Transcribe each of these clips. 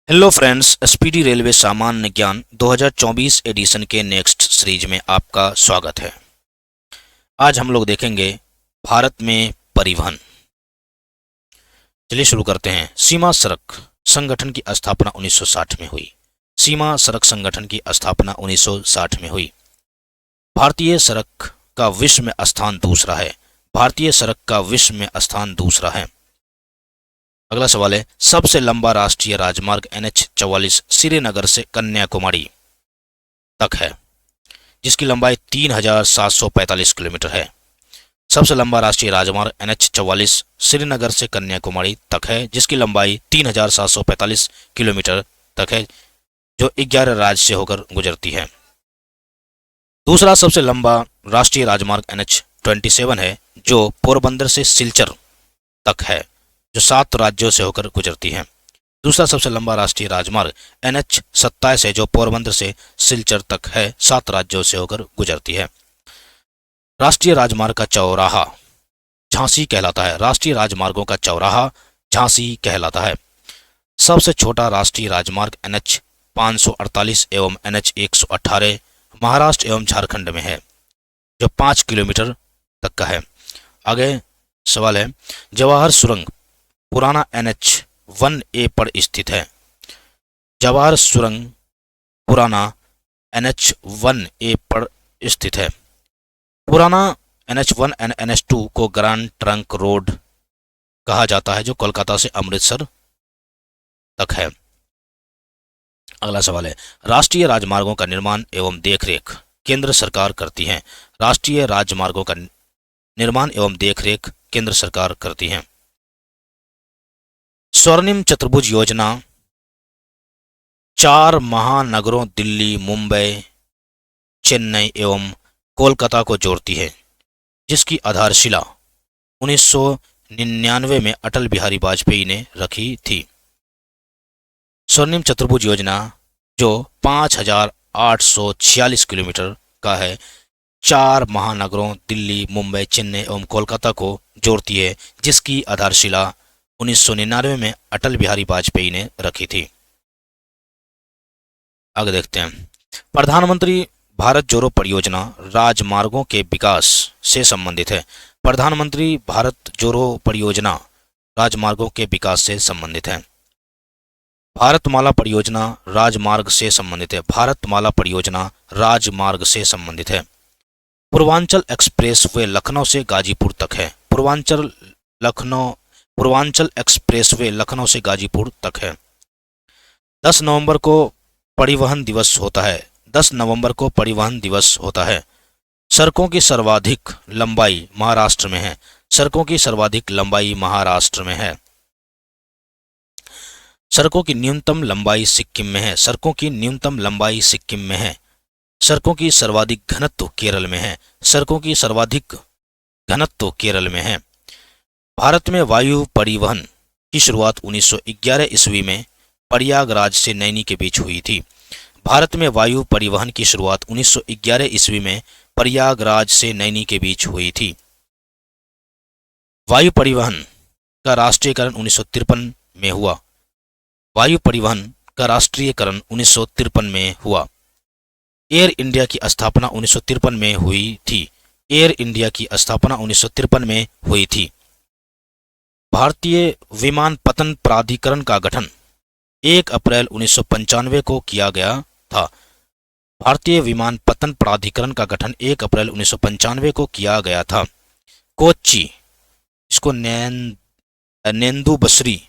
Hello friends, speedy railway सामान्य ज्ञान 2024 addition के नेक्स्ट सीरीज में आपका स्वागत है। आज हम लोग देखेंगे भारत में परिवहन। चलिए शुरू करते हैं। सीमा सड़क संगठन की स्थापना 1960 में हुई। सीमा सड़क संगठन की स्थापना 1960 में हुई। भारतीय सड़क का विश्व में स्थान दूसरा है। भारतीय सड़क का विश्व में स्थान दूसरा है। अगला सवाल है, सबसे लंबा राष्ट्रीय राजमार्ग NH44 श्रीनगर से कन्याकुमारी तक है, जिसकी लंबाई 3745 किलोमीटर है। सबसे लंबा राष्ट्रीय राजमार्ग NH44 श्रीनगर से कन्याकुमारी तक है, जिसकी लंबाई 3745 किलोमीटर तक है, जो 11 राज्य से होकर गुजरती है। दूसरा सबसे लंबा राष्ट्रीय राजमार्ग NH27 है, जो पोरबंदर से सिलचर तक है, जो 7 राज्यों से होकर गुजरती है। दूसरा सबसे लंबा राष्ट्रीय राजमार्ग NH27 है, जो पोरबंदर से सिलचर तक है, 7 राज्यों से होकर गुजरती है। राष्ट्रीय राजमार्ग का चौराहा झांसी कहलाता है। राष्ट्रीय राजमार्गों का चौराहा झांसी कहलाता है। सबसे छोटा राष्ट्रीय राजमार्ग NH548 एवं NH118 महाराष्ट्र एवं झारखंड में है, जो 5 किलोमीटर तक का है। आगे सवाल है, जवाहर सुरंग पुराना NH1A पर स्थित है। जवाहर सुरंग पुराना NH1A पर स्थित है। पुराना NH1 और NH2 को ग्रैंड ट्रंक रोड कहा जाता है, जो कोलकाता से अमृतसर तक है। अगला सवाल है, राष्ट्रीय राजमार्गों का निर्माण एवं देखरेख केंद्र सरकार करती है। राष्ट्रीय राजमार्गों का निर्माण एवं देखरेख केंद्र सरकार करती है। स्वर्णिम चतुर्भुज योजना 4 महानगरों दिल्ली, मुंबई, चेन्नई एवं कोलकाता को जोड़ती है, जिसकी आधारशिला 1999 में अटल बिहारी वाजपेयी ने रखी थी। स्वर्णिम चतुर्भुज योजना जो 5846 किलोमीटर का है, 4 महानगरों दिल्ली, मुंबई, चेन्नई एवं कोलकाता को जोड़ती है, जिसकी आधारशिला 1999 में अटल बिहारी वाजपेयी ने रखी थी। आगे देखते हैं। प्रधानमंत्री भारत जोड़ो परियोजना राजमार्गों के विकास से संबंधित है। प्रधानमंत्री भारत जोड़ो परियोजना राजमार्गों के विकास से संबंधित है। भारतमाला परियोजना राजमार्ग से संबंधित है। भारतमाला परियोजना राजमार्ग से संबंधित है। पूर्वांचल एक्सप्रेसवे लखनऊ से गाजीपुर तक है। पूर्वांचल एक्सप्रेसवे लखनऊ से गाजीपुर तक है। 10 नवंबर को परिवहन दिवस होता है। 10 नवंबर को परिवहन दिवस होता है। सड़कों की सर्वाधिक लंबाई महाराष्ट्र में है। सड़कों की सर्वाधिक लंबाई महाराष्ट्र में है। सड़कों की न्यूनतम लंबाई सिक्किम में है। सड़कों की न्यूनतम लंबाई सिक्किम में है। सड़कों की सर्वाधिक घनत्व केरल में है। सड़कों की सर्वाधिक घनत्व केरल में है। भारत में वायु परिवहन की शुरुआत 1911 ईस्वी में प्रयागराज से नैनी के बीच हुई थी। भारत में वायु परिवहन की शुरुआत 1911 ईस्वी में प्रयागराज से नैनी के बीच हुई थी। वायु परिवहन का राष्ट्रीयकरण 1953 में हुआ। वायु परिवहन का राष्ट्रीयकरण 1953 में हुआ। एयर इंडिया की स्थापना 1953 में हुई थी। एयर इंडिया की स्थापना 1953 में हुई थी। भारतीय विमानपत्तन प्राधिकरण का गठन 1 अप्रैल 1995 को किया गया था। भारतीय विमानपत्तन प्राधिकरण का गठन 1 अप्रैल 1995 को किया गया था। कोच्चि, इसको नेंदु बसरी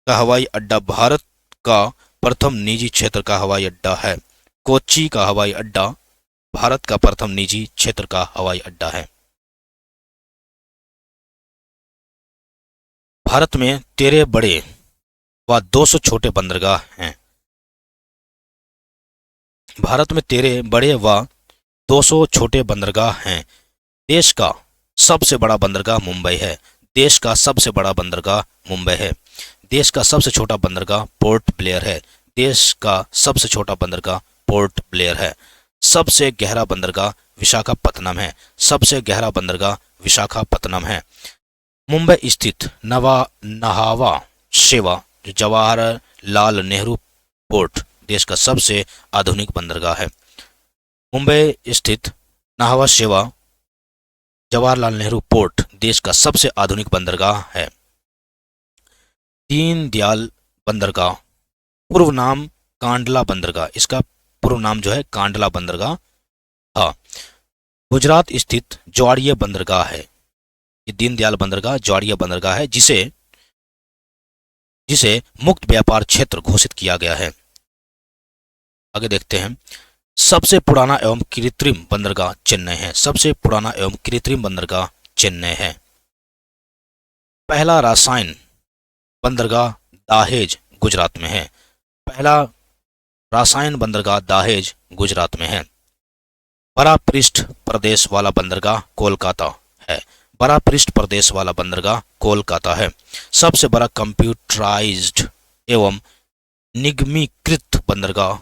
का हवाई अड्डा भारत का प्रथम निजी क्षेत्र का हवाई अड्डा है। कोच्चि का हवाई अड्डा भारत का प्रथम निजी क्षेत्र का हवाई अड्डा है। भारत में 13 बड़े व 200 छोटे बंदरगाह हैं। भारत में 13 बड़े व 200 छोटे बंदरगाह हैं। देश का सबसे बड़ा बंदरगाह मुंबई है। देश का सबसे बड़ा बंदरगाह मुंबई है। देश का सबसे छोटा बंदरगाह पोर्ट ब्लेयर है। देश का सबसे छोटा बंदरगाह पोर्ट ब्लेयर है। सबसे गहरा बंदरगाह विशाखापत्तनम है। सबसे गहरा बंदरगाह विशाखापत्तनम है। मुंबई स्थित नहावा शेवा जो जवाहर लाल नेहरू पोर्ट देश का सबसे आधुनिक बंदरगाह है। मुंबई स्थित नाहवा शेवा जवाहरलाल नेहरू पोर्ट देश का सबसे आधुनिक बंदरगाह है। दीनदयाल बंदरगाह, पूर्व नाम कांडला बंदरगाह, इसका पूर्व नाम जो है कांडला बंदरगाह था। गुजरात स्थित ज्वाड़िया बंदरगाह है। ये दीनदयाल बंदरगाह ज्वाड़िया बंदरगाह है जिसे जिसे मुक्त व्यापार क्षेत्र घोषित किया गया है। आगे देखते हैं। सबसे पुराना एवं कृत्रिम बंदरगाह चेन्नई है। सबसे पुराना एवं कृत्रिम बंदरगाह चेन्नई है। पहला रासायन बंदरगाह दाहेज गुजरात में है। पहला रासायन बंदरगाह दाहेज गुजरात में है। बड़ा पृष्ठ प्रदेश वाला बंदरगाह कोलकाता है। बड़ा पृष्ठ प्रदेश वाला बंदरगाह कोलकाता है। सबसे बड़ा कंप्यूटराइज्ड एवं निगमीकृत बंदरगाह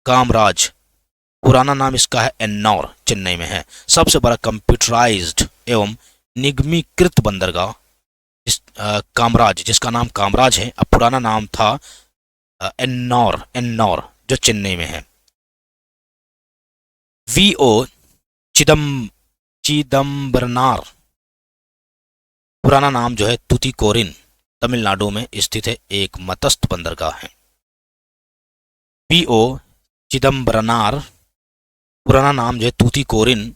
कामराज, पुराना नाम इसका है एन्नौर, चेन्नई में है। सबसे बड़ा कंप्यूटराइज्ड एवं निगमीकृत बंदरगाह कामराज, जिसका नाम कामराज है, अब पुराना नाम था एन्नौर जो चेन्नई में है। वीओ चिदम्बरनार, पुराना नाम जो है तुतीकोरिन, तमिलनाडु में स्थित है, एक मत्स्य बंदरगाह है। वीओ चिदम्बरनार, पुराना नाम जो है तुतीकोरिन,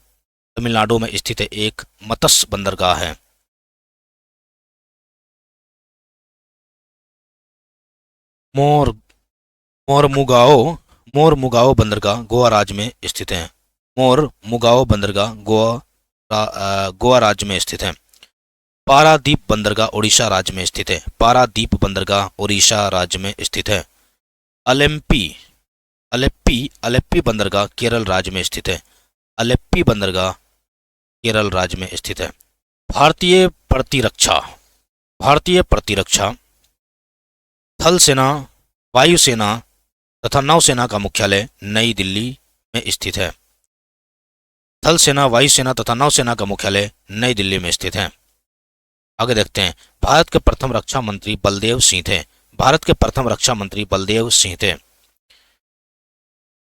तमिलनाडु में स्थित है, एक मत्स्य बंदरगाह है। मोरमुगाओ बंदरगाह गोवा राज्य में स्थित है। मोरमुगाओ बंदरगाह गोवा राज्य में स्थित है। पारादीप बंदरगाह ओडिशा राज्य में स्थित है। पारादीप बंदरगाह ओडिशा राज्य में स्थित है। अलेप्पी बंदरगाह केरल राज्य में स्थित है। अलेप्पी बंदरगाह केरल राज्य में स्थित है। भारतीय प्रतिरक्षा थल सेना, वायुसेना तथा नौसेना का मुख्यालय नई दिल्ली में स्थित है। थल सेना, वायुसेना तथा नौसेना का मुख्यालय नई दिल्ली में स्थित है। आगे देखते हैं। भारत के प्रथम रक्षा मंत्री बलदेव सिंह थे। भारत के प्रथम रक्षा मंत्री बलदेव सिंह थे।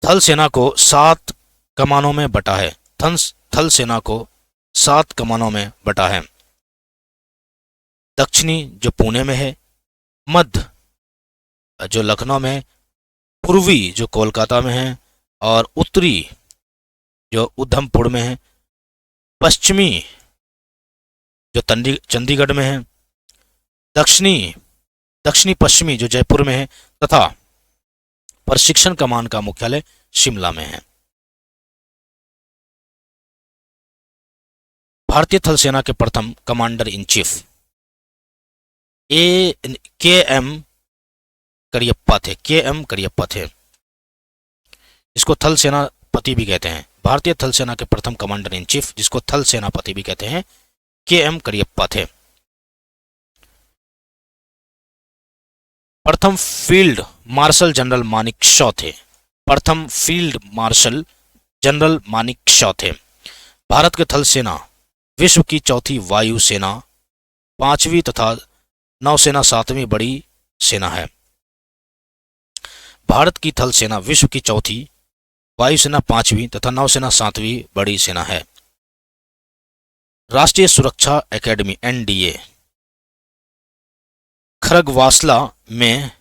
थल सेना को 7 कमानों में बटा है। थल सेना को 7 कमानों में बटा है। दक्षिणी जो पुणे में है, मध्य जो लखनऊ में है, पूर्वी जो कोलकाता में है और उत्तरी जो उधमपुर में है, पश्चिमी जो चंडीगढ़ में है, दक्षिणी पश्चिमी जो जयपुर में है तथा प्रशिक्षण कमान का मुख्यालय शिमला में है। भारतीय थल सेना के प्रथम commander in chief KM. Cariappa थे। इसको थल सेनापति भी कहते हैं। भारतीय थल सेना के प्रथम कमांडर इन चीफ, जिसको थल सेनापति भी कहते हैं, के.एम. करियप्पा थे। प्रथम फील्ड मार्शल जनरल मानेकशॉ थे। प्रथम फील्ड मार्शल जनरल मानेकशॉ थे। भारत के थल सेना विश्व की चौथी वायु सेना, 5वीं तथा नौसेना 7वीं बड़ी सेना है। भारत की थल सेना विश्व की चौथी, वायुसेना 5वीं तथा नौसेना 7वीं बड़ी सेना है। राष्ट्रीय सुरक्षा एकेडमी एनडीए खरगवासला में,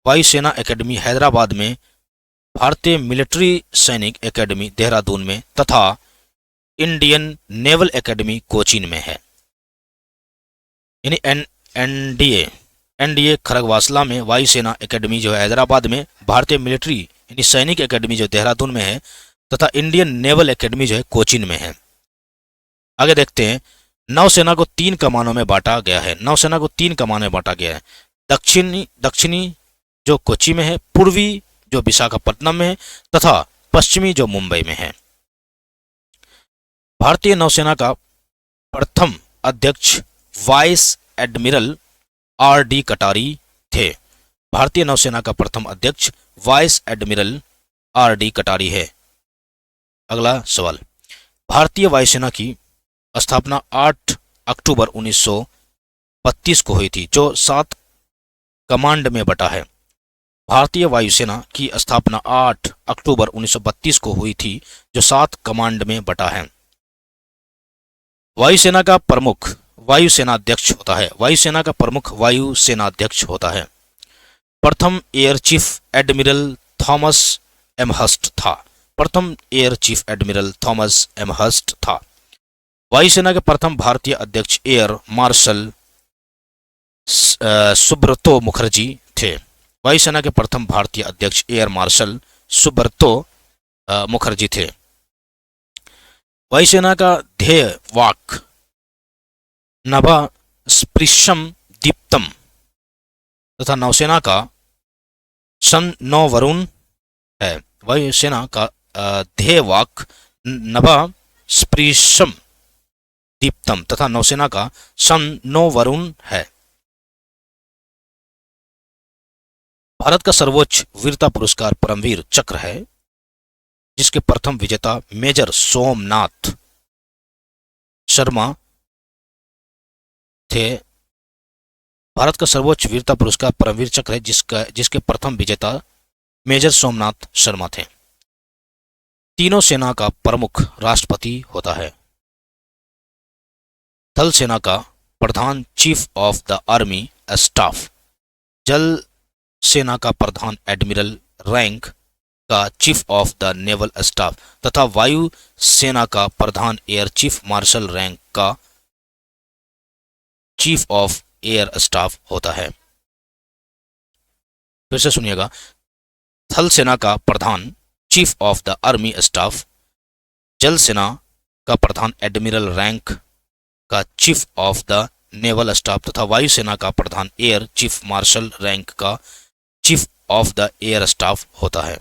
वायुसेना एकेडमी हैदराबाद में, भारतीय मिलिट्री सैनिक एकेडमी देहरादून में तथा इंडियन नेवल एकेडमी कोचीन में है। यानी एनडीए खरगवासला में, वायुसेना एकेडमी जो है हैदराबाद में, भारतीय मिलिट्री यानी सैनिक एकेडमी जो देहरादून में है तथा इंडियन नेवल एकेडमी जो है कोचीन में है। आगे देखते हैं। नौसेना को 3 कमानों में बांटा गया है। नौसेना को 3 कमानों में बांटा गया है। दक्षिणी जो कोची में है, पूर्वी जो विशाखापट्टनम में है तथा पश्चिमी जो मुंबई में है। भारतीय नौसेना का प्रथम अध्यक्ष वाइस एडमिरल आर.डी. कटारी थे। भारतीय नौसेना का प्रथम अध्यक्ष वाइस एडमिरल आर.डी. कटारी है। अगला सवाल। भारतीय वायुसेना की स्थापना 8 अक्टूबर 1932 को हुई थी, जो 7 कमांड में बटा है। भारतीय वायुसेना की स्थापना 8 अक्टूबर 1932 को हुई थी, जो 7 कमांड में बटा है। वायुसेना का प्रमुख वायुसेनाध्यक्ष होता है। वायुसेना का प्रमुख वायुसेनाध्यक्ष होता है। प्रथम air chief admiral Thomas M Hurst था। प्रथम air chief admiral Thomas M Hurst था। वायुसेना के प्रथम भारतीय अध्यक्ष एयर मार्शल सुब्रतो मुखर्जी थे। वायुसेना के प्रथम भारतीय अध्यक्ष एयर मार्शल सुब्रतो मुखर्जी थे। वायुसेना का ध्येय वाक्य नभा स्पृशम दीप्तम तथा नौसेना का सन नो वरुण है। वायुसेना का ध्येय वाक्य नभा स्पृशम दीप्तम तथा नौसेना का सन नो वरुण है। भारत का सर्वोच्च वीरता पुरस्कार परमवीर चक्र है, जिसके प्रथम विजेता मेजर सोमनाथ शर्मा थे। भारत का सर्वोच्च वीरता पुरस्कार परमवीर चक्र है, जिसके प्रथम विजेता मेजर सोमनाथ शर्मा थे। तीनों सेना का प्रमुख राष्ट्रपति होता है। थल सेना का प्रधान chief of the army staff, जल सेना का प्रधान एडमिरल रैंक का chief of the naval staff तथा वायु सेना का प्रधान एयर चीफ मार्शल रैंक का चीफ ऑफ एयर स्टाफ होता है। फिर से सुनिएगा, थल सेना का प्रधान chief of the army staff, जल सेना का प्रधान एडमिरल रैंक का chief of the naval staff तथा वायुसेना का प्रधान एयर चीफ मार्शल रैंक का chief of the air staff होता है।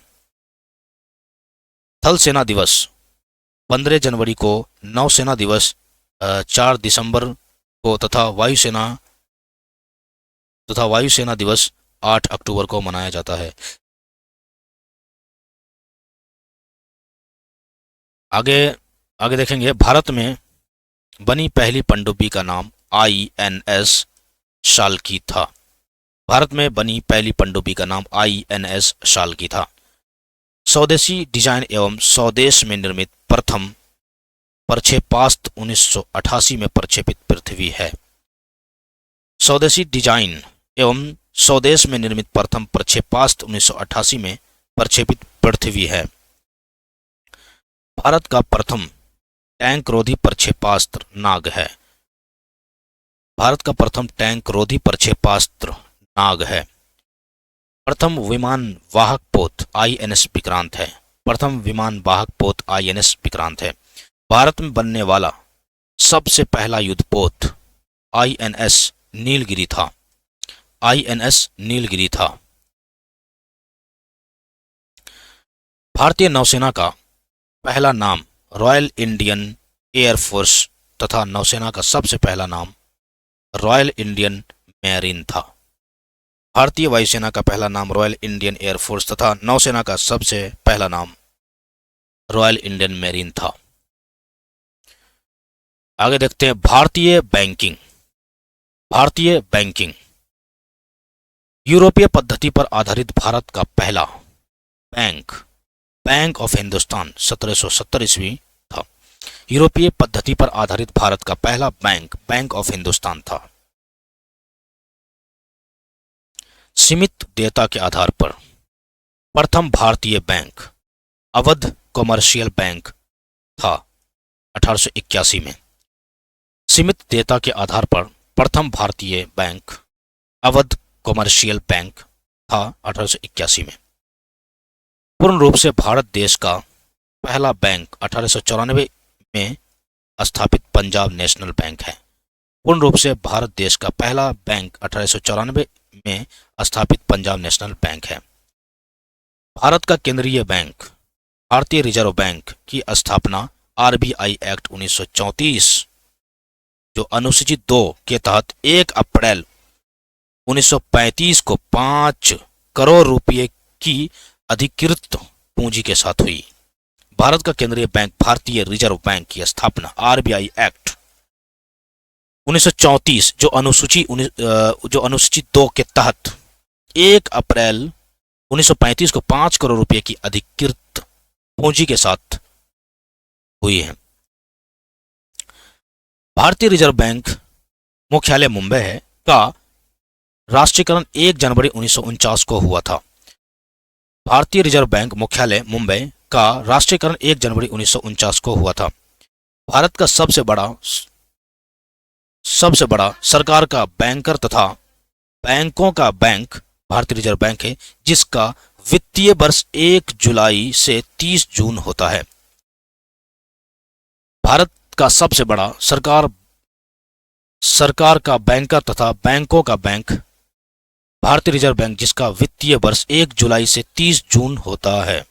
थल सेना दिवस 15 जनवरी को, नौसेना दिवस 4 दिसंबर को तथा वायुसेना दिवस 8 अक्टूबर को मनाया जाता है। आगे देखेंगे, भारत में बनी पहली पनडुब्बी का नाम INS शाल्की था। भारत में बनी पहली पनडुब्बी का नाम INS शाल्की था। स्वदेशी डिजाइन एवं स्वदेश में निर्मित प्रथम प्रक्षेपास्त्र 1988 में प्रक्षेपित पृथ्वी है। स्वदेशी डिजाइन एवं स्वदेश में निर्मित प्रथम प्रक्षेपास्त्र 1988 में प्रक्षेपित पृथ्वी है। भारत का प्रथम टैंक रोधी प्रक्षेपास्त्र नाग है। भारत का प्रथम टैंक रोधी प्रक्षेपास्त्र नाग है। प्रथम विमान वाहक पोत INS विक्रांत है। प्रथम विमान वाहक पोत INS विक्रांत है। भारत में बनने वाला सबसे पहला युद्धपोत INS नीलगिरी था। INS नीलगिरी था। भारतीय नौसेना का पहला नाम रॉयल इंडियन एयरफोर्स तथा नौसेना का सबसे पहला नाम रॉयल इंडियन मैरीन था। भारतीय वायुसेना का पहला नाम रॉयल इंडियन एयरफोर्स तथा नौसेना का सबसे पहला नाम रॉयल इंडियन मैरीन था। आगे देखते हैं, भारतीय बैंकिंग। भारतीय बैंकिंग यूरोपीय पद्धति पर आधारित भारत का पहला बैंक ऑफ हिंदुस्तान 1770 ईस्वी था। यूरोपीय पद्धति पर आधारित भारत का पहला बैंक ऑफ हिंदुस्तान था। सीमित देयता के आधार पर प्रथम भारतीय बैंक अवध कॉमर्शियल बैंक था 1881 में। सीमित देयता के आधार पर प्रथम भारतीय बैंक अवध कॉमर्शियल बैंक था 1881 में। पूर्ण रूप से भारत देश का पहला बैंक 1894 में स्थापित पंजाब नेशनल बैंक है। पूर्ण रूप से भारत देश का पहला बैंक 1894 में स्थापित पंजाब नेशनल बैंक है। भारत का केंद्रीय बैंक भारतीय रिजर्व बैंक की स्थापना RBI एक्ट 1934 जो अनुसूची 2 के तहत 1 अप्रैल 1935 को 5 करोड़ रुपए की अधिकृत पूंजी के साथ हुई। भारत का केंद्रीय बैंक भारतीय रिजर्व बैंक की स्थापना RBI एक्ट 1934 जो अनुसूची 2 के तहत 1 अप्रैल 1935 को 5 करोड़ रुपए की अधिकृत पूंजी के साथ हुई है। भारतीय रिजर्व बैंक मुख्यालय मुंबई है का राष्ट्रीयकरण 1 जनवरी 1949 को हुआ था। भारतीय रिजर्व बैंक मुख्यालय मुंबई का राष्ट्रीयकरण 1 जनवरी 1949 को हुआ था। भारत का सबसे बड़ा सरकार का बैंकर तथा बैंकों का बैंक भारतीय रिजर्व बैंक है, जिसका वित्तीय वर्ष 1 जुलाई से 30 जून होता है। भारत का सबसे बड़ा सरकार का बैंकर तथा बैंकों का बैंक भारतीय रिजर्व बैंक, जिसका वित्तीय वर्ष 1 जुलाई से 30 जून होता है।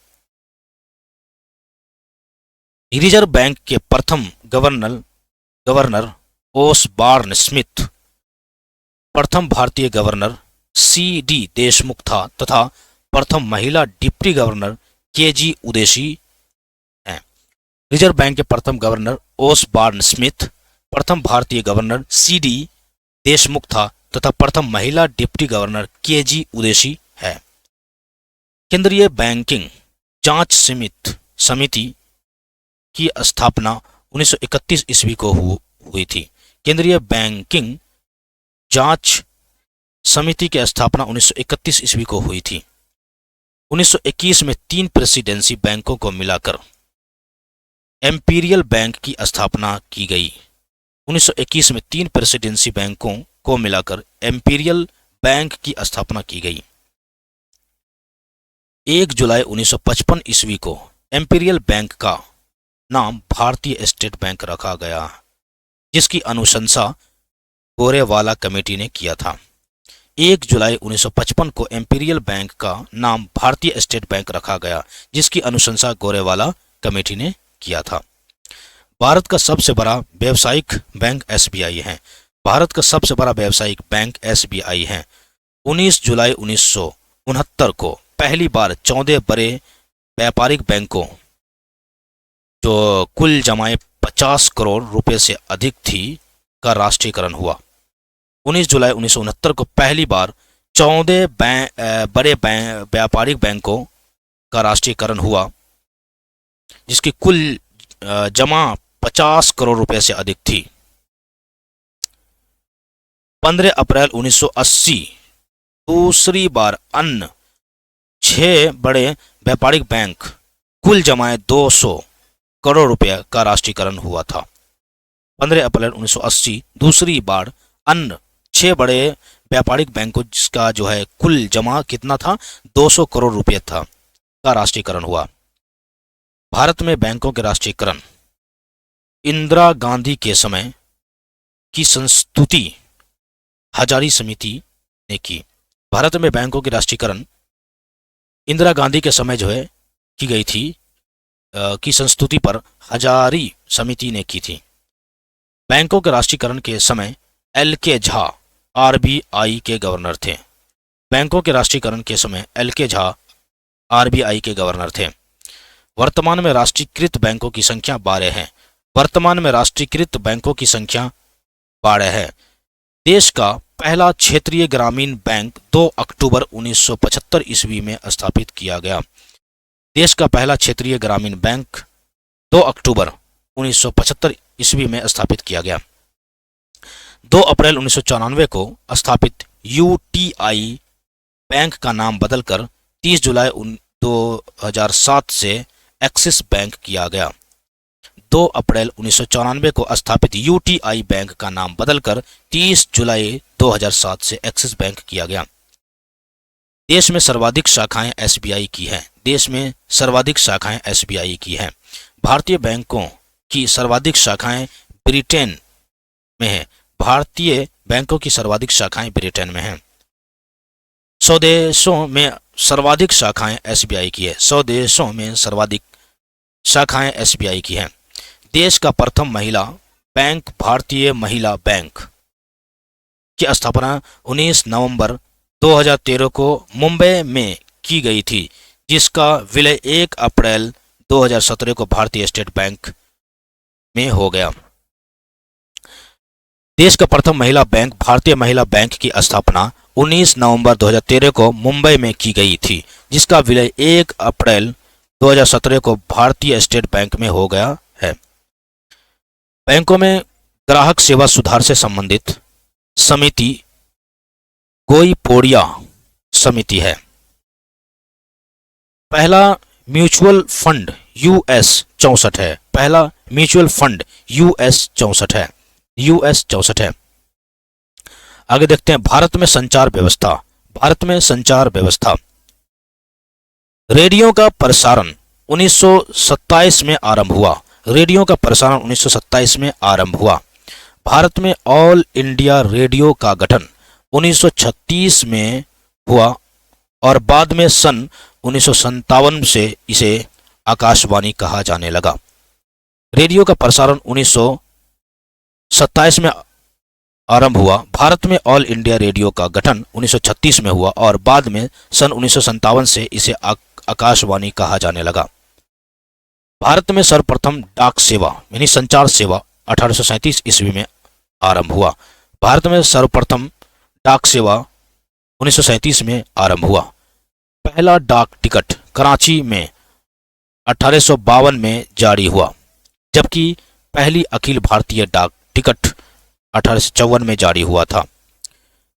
रिजर्व बैंक के प्रथम गवर्नर ओसबॉर्न स्मिथ, प्रथम भारतीय गवर्नर C.D. देशमुख था तथा प्रथम महिला डिप्टी गवर्नर K.G. उदेशी हैं। रिजर्व बैंक के प्रथम गवर्नर ओसबॉर्न स्मिथ, प्रथम भारतीय गवर्नर C.D. देशमुख था तथा प्रथम महिला डिप्टी गवर्नर K.G. उदेशी है। केंद्रीय बैंकिंग जांच समिति की स्थापना 1931 ईस्वी को हुई थी। केंद्रीय बैंकिंग जांच समिति की स्थापना 1931 ईस्वी को हुई थी। 1921 में 3 प्रेसिडेंसी बैंकों को मिलाकर एम्पीरियल बैंक की स्थापना की गई। 1921 में 3 प्रेसिडेंसी बैंकों को मिलाकर एम्पीरियल बैंक की स्थापना की गई। 1 जुलाई 1955 ईस्वी को एम्पीरियल बैंक का नाम भारतीय स्टेट बैंक रखा गया, जिसकी अनुशंसा गोरेवाला कमेटी ने किया था। 1 जुलाई 1955 को एम्पीरियल बैंक का नाम भारतीय स्टेट बैंक रखा गया, जिसकी अनुशंसा गोरेवाला कमेटी ने किया था। भारत का सबसे बड़ा व्यावसायिक बैंक SBI है। भारत का सबसे बड़ा व्यावसायिक बैंक SBI है। 19 जुलाई 1969 को पहली बार 14 बड़े व्यापारिक बैंकों, जो कुल जमाए 50 करोड़ रुपए से अधिक थी, का राष्ट्रीयकरण हुआ। 19 जुलाई 1969 को पहली बार 14 बड़े व्यापारिक बैंकों का राष्ट्रीयकरण हुआ, जिसकी कुल जमा 50 करोड़ रुपए से अधिक थी। 15 अप्रैल 1980 दूसरी बार अन्य 6 बड़े व्यापारिक बैंक कुल जमाए 200 करोड़ रुपए का राष्ट्रीयकरण हुआ था। 15 अप्रैल 1980 दूसरी बार अन्य 6 बड़े व्यापारिक बैंकों, जिसका जो है कुल जमा कितना था, 200 करोड़ रुपए था, का राष्ट्रीयकरण हुआ। भारत में बैंकों के राष्ट्रीयकरण इंदिरा गांधी के समय की संस्तुति हजारी समिति ने की। भारत में बैंकों के राष्ट्रीयकरण इंदिरा गांधी के समय जो है की गई थी, की संस्तुति पर हजारी समिति ने की थी। बैंकों के राष्ट्रीयकरण के समय LK झा RBI के गवर्नर थे। बैंकों के राष्ट्रीयकरण के समय LK झा RBI के गवर्नर थे। वर्तमान में राष्ट्रीयकृत बैंकों की संख्या 12 है। वर्तमान में राष्ट्रीयकृत बैंकों की संख्या 12 है। देश का पहला क्षेत्रीय ग्रामीण बैंक 2 अक्टूबर 1975 ईस्वी में स्थापित किया गया। देश का पहला क्षेत्रीय ग्रामीण बैंक 2 अक्टूबर 1975 ईस्वी में स्थापित किया गया। 2 अप्रैल 1994 को स्थापित UTI बैंक का नाम बदलकर 30 जुलाई 2007 से एक्सिस बैंक किया गया। 2 अप्रैल 1994 को स्थापित UTI बैंक का नाम बदलकर 30 जुलाई 2007 से एक्सिस बैंक किया गया। देश में सर्वाधिक शाखाएं SBI की हैं। देश में सर्वाधिक शाखाएं SBI की हैं। भारतीय बैंकों की सर्वाधिक शाखाएं ब्रिटेन में हैं। भारतीय बैंकों की सर्वाधिक शाखाएं ब्रिटेन में हैं। स्वदेशों में सर्वाधिक शाखाएं SBI की है। स्वदेशों में सर्वाधिक शाखाएं SBI की हैं। देश का प्रथम महिला बैंक भारतीय महिला बैंक की स्थापना 19 नवंबर 2013 को मुंबई में की गई थी, जिसका विलय 1 अप्रैल 2017 को भारतीय स्टेट बैंक में हो गया। देश का प्रथम महिला बैंक भारतीय महिला बैंक की स्थापना 19 नवंबर 2013 को मुंबई में की गई थी, जिसका विलय 1 अप्रैल 2017 को भारतीय स्टेट बैंक में हो गया है। बैंकों में ग्राहक सेवा सुधार से संबंधित समिति गोईपोड़िया समिति है। पहला म्यूचुअल फंड यूएस 64 है। पहला म्यूचुअल फंड यूएस 64 है। यूएस 64 है। आगे देखते हैं भारत में संचार व्यवस्था। भारत में संचार व्यवस्था। रेडियो का प्रसारण 1927 में आरंभ हुआ। रेडियो का प्रसारण 1927 में आरंभ हुआ। भारत में ऑल इंडिया रेडियो का गठन 1936 में हुआ और बाद में सन 1957 से इसे आकाशवाणी कहा जाने लगा। रेडियो का प्रसारण 1927 में आरंभ हुआ। भारत में ऑल इंडिया रेडियो का गठन 1936 में हुआ और बाद में सन 1957 से इसे आकाशवाणी कहा जाने लगा। भारत में सर्वप्रथम डाक सेवा यानी संचार सेवा 1837 ईस्वी में आरंभ हुआ। भारत में सर्वप्रथम डाक सेवा 1937 में आरंभ हुआ। पहला डाक टिकट कराची में 1852 में जारी हुआ, जबकि पहली अखिल भारतीय डाक टिकट 1854 में जारी हुआ था।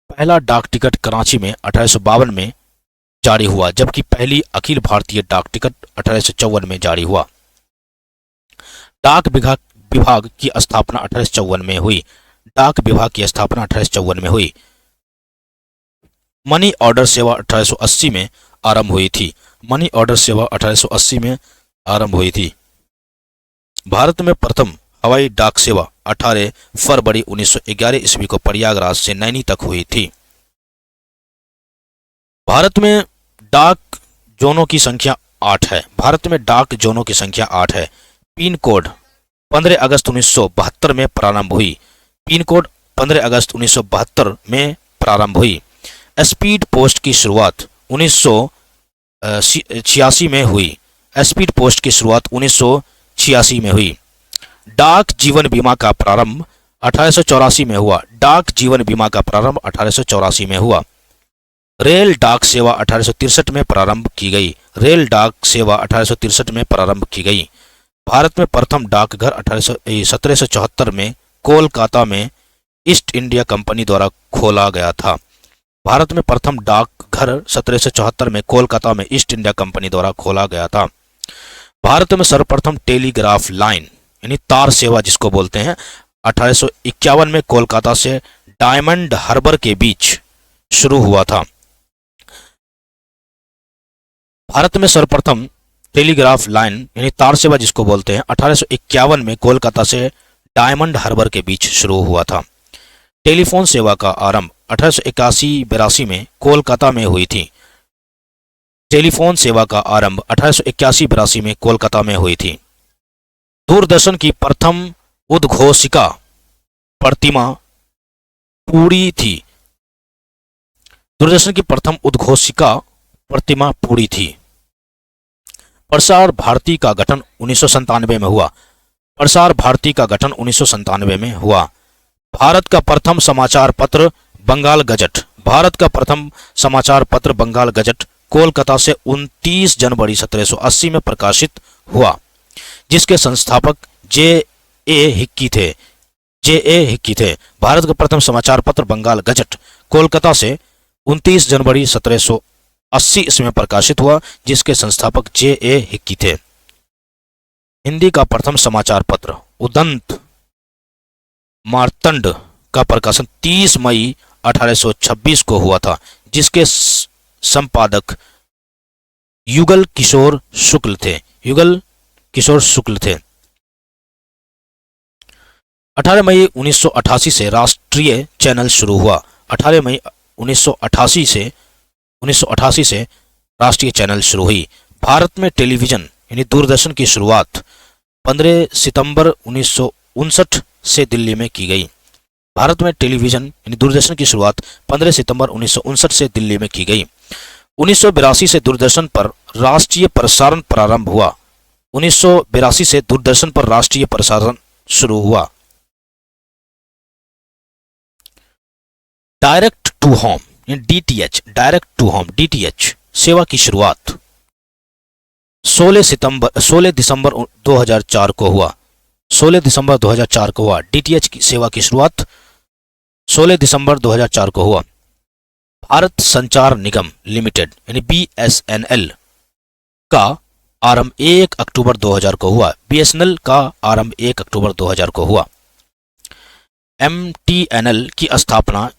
पहला डाक टिकट कराची में 1852 में जारी हुआ, जबकि पहली अखिल भारतीय डाक टिकट 1854 में जारी हुआ। डाक विभाग की स्थापना 1854 में हुई। डाक विभाग की स्थापना 1854 में हुई। मनी ऑर्डर सेवा 1880 में आरंभ हुई थी। मनी ऑर्डर सेवा 1880 में आरंभ हुई थी। भारत में प्रथम हवाई डाक सेवा 18 फरवरी 1911 ईस्वी को प्रयागराज से नैनी तक हुई थी। भारत में डाक जोनों की संख्या 8 है। भारत में डाक जोनों की संख्या 8 है। पिन कोड 15 अगस्त 1972 में प्रारंभ हुई। पिन कोड 15 अगस्त 1972 में प्रारंभ हुई। स्पीड पोस्ट की शुरुआत 1986 में हुई। स्पीड पोस्ट की शुरुआत 1986 में हुई। डाक जीवन बीमा का प्रारंभ 1884 में हुआ। डाक जीवन बीमा का प्रारंभ 1884 में हुआ। रेल डाक सेवा 1863 में प्रारंभ की गई। रेल डाक सेवा 1863 में प्रारंभ की गई। भारत में प्रथम डाकघर 1774 में कोलकाता में ईस्ट इंडिया कंपनी द्वारा खोला गया था। भारत में प्रथम डाकघर 1774 में कोलकाता में ईस्ट इंडिया कंपनी द्वारा खोला गया था। भारत में सर्वप्रथम टेलीग्राफ लाइन यानी तार सेवा जिसको बोलते हैं 1851 में कोलकाता से डायमंड हार्बर के बीच शुरू हुआ था। भारत में सर्वप्रथम टेलीग्राफ लाइन यानी तार सेवा जिसको बोलते हैं 1851 में कोलकाता से डायमंड हार्बर के बीच शुरू हुआ था। टेलीफोन सेवा का आरंभ 1881-82 में कोलकाता में हुई थी। टेलीफोन सेवा का आरंभ 1881-82 में कोलकाता में हुई थी। दूरदर्शन की प्रथम उद्घोषिका प्रतिमा पूरी थी। दूरदर्शन की प्रथम उद्घोषिका प्रतिमा पूरी थी। प्रसार भारती का गठन 1997 में हुआ। प्रसार भारती का गठन 1997 में हुआ। भारत का प्रथम समाचार पत्र बंगाल गजट। भारत का प्रथम समाचार पत्र बंगाल गजट कोलकाता से 29 जनवरी 1780 में प्रकाशित हुआ, जिसके संस्थापक जे.ए. हिक्की थे। भारत का प्रथम समाचार पत्र बंगाल गजट कोलकाता से 29 जनवरी 1780 ईस्वी में प्रकाशित हुआ, जिसके संस्थापक जे.ए. हिक्की थे। हिंदी का प्रथम समाचार पत्र उदंत मार्तंड का प्रकाशन 30 मई 1826 को हुआ था, जिसके संपादक युगल किशोर शुक्ल थे। 18 मई 1988 से राष्ट्रीय चैनल शुरू हुआ। 18 मई 1988 से राष्ट्रीय चैनल शुरू हुई। भारत में टेलीविजन यानी दूरदर्शन की शुरुआत 15 सितंबर 1959 से दिल्ली में की गई। भारत में टेलीविजन यानी दूरदर्शन की शुरुआत 15 सितंबर 1959 से दिल्ली में की गई। 1982 से दूरदर्शन पर राष्ट्रीय प्रसारण प्रारंभ हुआ। 1982 से दूरदर्शन पर राष्ट्रीय प्रसारण शुरू हुआ। Direct to home DTH direct to home DTH सेवा की शुरुआत 16 दिसंबर 2004 को हुआ। 16 दिसंबर 2004 को हुआ। DTH की सेवा की शुरुआत 16 दिसंबर 2004 को हुआ। भारत संचार निगम लिमिटेड यानी BSNL का आरंभ 1 अक्टूबर 2000 को हुआ। BSNL का आरंभ 1 अक्टूबर 2000 को हुआ। MTNL की स्थापना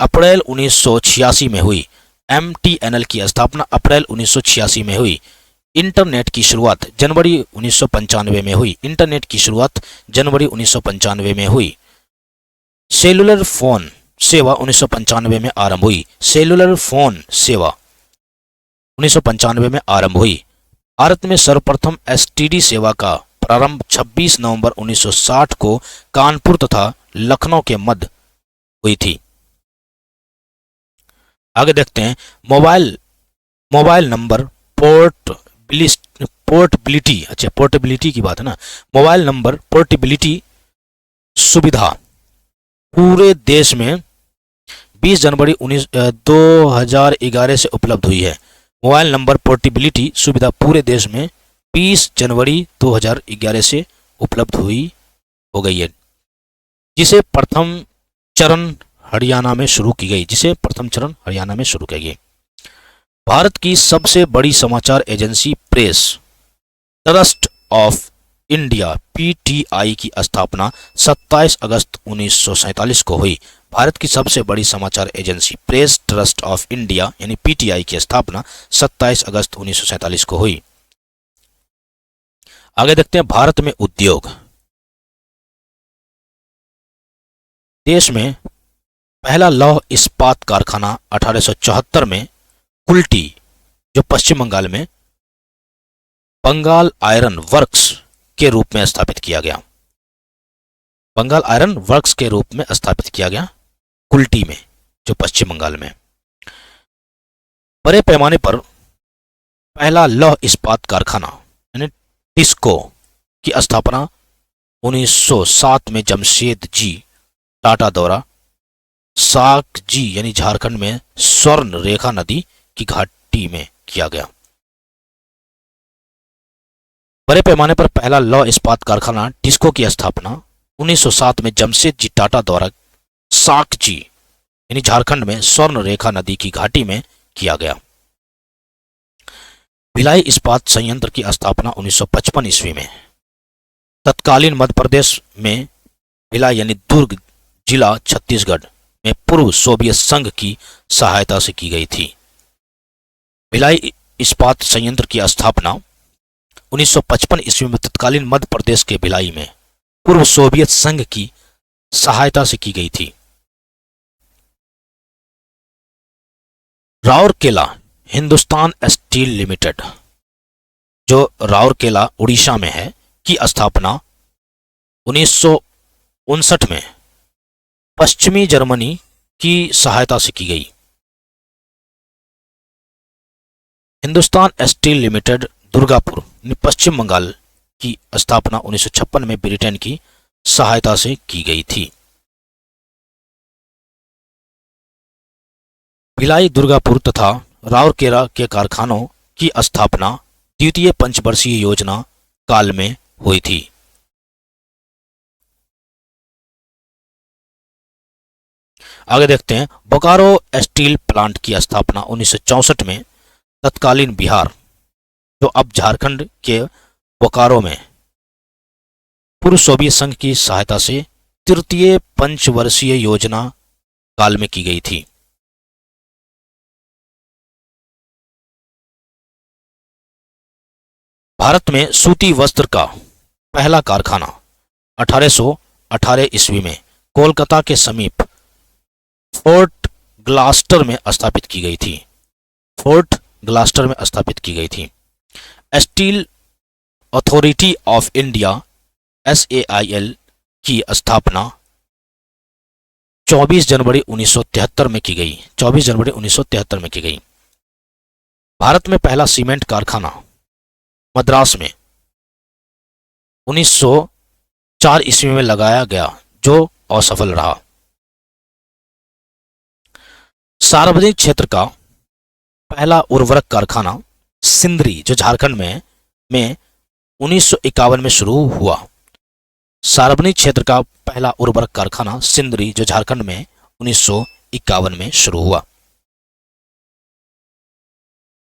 अप्रैल 1986 में हुई। MTNL की स्थापना अप्रैल 1986 में हुई। इंटरनेट की शुरुआत जनवरी 1995 में हुई। इंटरनेट की शुरुआत जनवरी 1995 में हुई। सेलुलर फोन सेवा 1995 में आरंभ हुई। सेलुलर फोन सेवा 1995 में आरंभ हुई। भारत में सर्वप्रथम STD सेवा का प्रारंभ 26 नवंबर 1960 को कानपुर तथा लखनऊ के मध्य हुई थी। आगे देखते हैं मोबाइल नंबर पोर्टेबिलिटी। अच्छा, पोर्टेबिलिटी की बात है ना। मोबाइल नंबर पोर्टेबिलिटी सुविधा पूरे देश में 20 जनवरी 2011 से उपलब्ध हुई है। मोबाइल नंबर पोर्टेबिलिटी सुविधा पूरे देश में 20 जनवरी 2011 से उपलब्ध हो गई है, जिसे प्रथम चरण हरियाणा में शुरू की गई। भारत की सबसे बड़ी समाचार agency press trust of India PTI की स्थापना 27 अगस्त 1947 को हुई। भारत की सबसे बड़ी समाचार agency press trust of India यानी PTI की स्थापना 27 अगस्त 1947 को हुई। आगे देखते हैं भारत में उद्योग। देश में पहला लौह इस्पात कारखाना 1874 में कुल्टी, जो पश्चिम बंगाल में बंगाल आयरन वर्क्स के रूप में स्थापित किया गया। बंगाल आयरन वर्क्स के रूप में स्थापित किया गया कुल्टी में, जो पश्चिम बंगाल में। बड़े पैमाने पर पहला लौह इस्पात कारखाना यानी टिस्को की स्थापना 1907 में जमशेदजी टाटा द्वारा साकजी यानी झारखंड में स्वर्ण रेखा नदी की घाटी में किया गया। बड़े पैमाने पर पहला लौह इस्पात कारखाना टिस्को की स्थापना 1907 में जमशेदजी टाटा द्वारा साकजी यानी झारखंड में स्वर्ण रेखा नदी की घाटी में किया गया। भिलाई इस्पात संयंत्र की स्थापना 1955 ईस्वी में तत्कालीन मध्य प्रदेश में भिलाई यानी दुर्ग जिला छत्तीसगढ़ में पूर्व सोवियत संघ की सहायता से की गई थी। भिलाई इस्पात संयंत्र की स्थापना 1955 ईस्वी में तत्कालीन मध्य प्रदेश के भिलाई में पूर्व सोवियत संघ की सहायता से की गई थी। राउरकेला हिंदुस्तान स्टील लिमिटेड, जो राउरकेला उड़ीसा में है, की स्थापना 1959 में पश्चिमी जर्मनी की सहायता से की गई। हिंदुस्तान स्टील लिमिटेड दुर्गापुर पश्चिम बंगाल की स्थापना 1956 में ब्रिटेन की सहायता से की गई थी। भिलाई, दुर्गापुर तथा राउरकेला के कारखानों की स्थापना द्वितीय पंचवर्षीय योजना काल में हुई थी। आगे देखते हैं बोकारो स्टील प्लांट की स्थापना 1964 में तत्कालीन बिहार, जो अब झारखंड के बोकारो में पूर्व सोवियत संघ की सहायता से तृतीय पंचवर्षीय योजना काल में की गई थी। भारत में सूती वस्त्र का पहला कारखाना 1818 ईस्वी में कोलकाता के समीप फोर्ट ग्लास्टर में स्थापित की गई थी। फोर्ट ग्लास्टर में स्थापित की गई थी। Steel authority of India SAIL की स्थापना 24 जनवरी 1973 में की गई। 24 जनवरी 1973 में की गई। भारत में पहला सीमेंट कारखाना मद्रास में 1904 ईस्वी में लगाया गया, जो असफल रहा। सार्वजनिक क्षेत्र का पहला उर्वरक कारखाना सिंदरी जो झारखंड में 1951 में शुरू हुआ। सार्वजनिक क्षेत्र का पहला उर्वरक कारखाना सिंदरी जो झारखंड में 1951 में शुरू हुआ।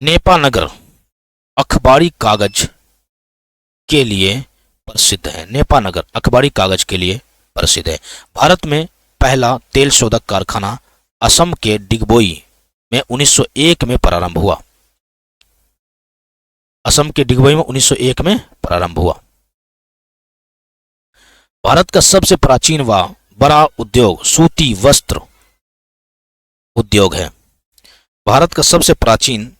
नेपानगर अखबारी कागज के लिए प्रसिद्ध है। नेपानगर अखबारी कागज के लिए प्रसिद्ध है। भारत में पहला तेल शोधक कारखाना असम के डिगबोई में 1901 में प्रारंभ हुआ। असम के डिगबोई में 1901 में प्रारंभ हुआ। भारत का सबसे प्राचीन व बड़ा उद्योग सूती वस्त्र उद्योग है। भारत का सबसे प्राचीन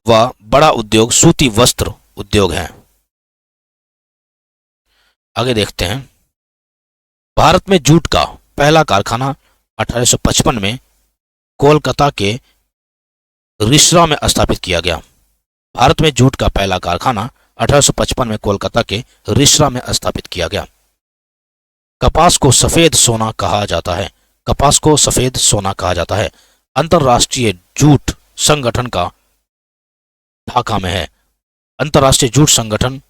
व बड़ा उद्योग सूती वस्त्र उद्योग है। आगे देखते हैं। भारत में जूट का पहला कारखाना 1855 में कोलकाता के रिसरा में स्थापित किया गया। भारत में जूट का पहला कारखाना 1855 में कोलकाता के रिसरा में स्थापित किया गया। कपास को सफेद सोना कहा जाता है। कपास को सफेद सोना कहा जाता है। अंतरराष्ट्रीय जूट संगठन का ढाका में है। अंतरराष्ट्रीय जूट संगठन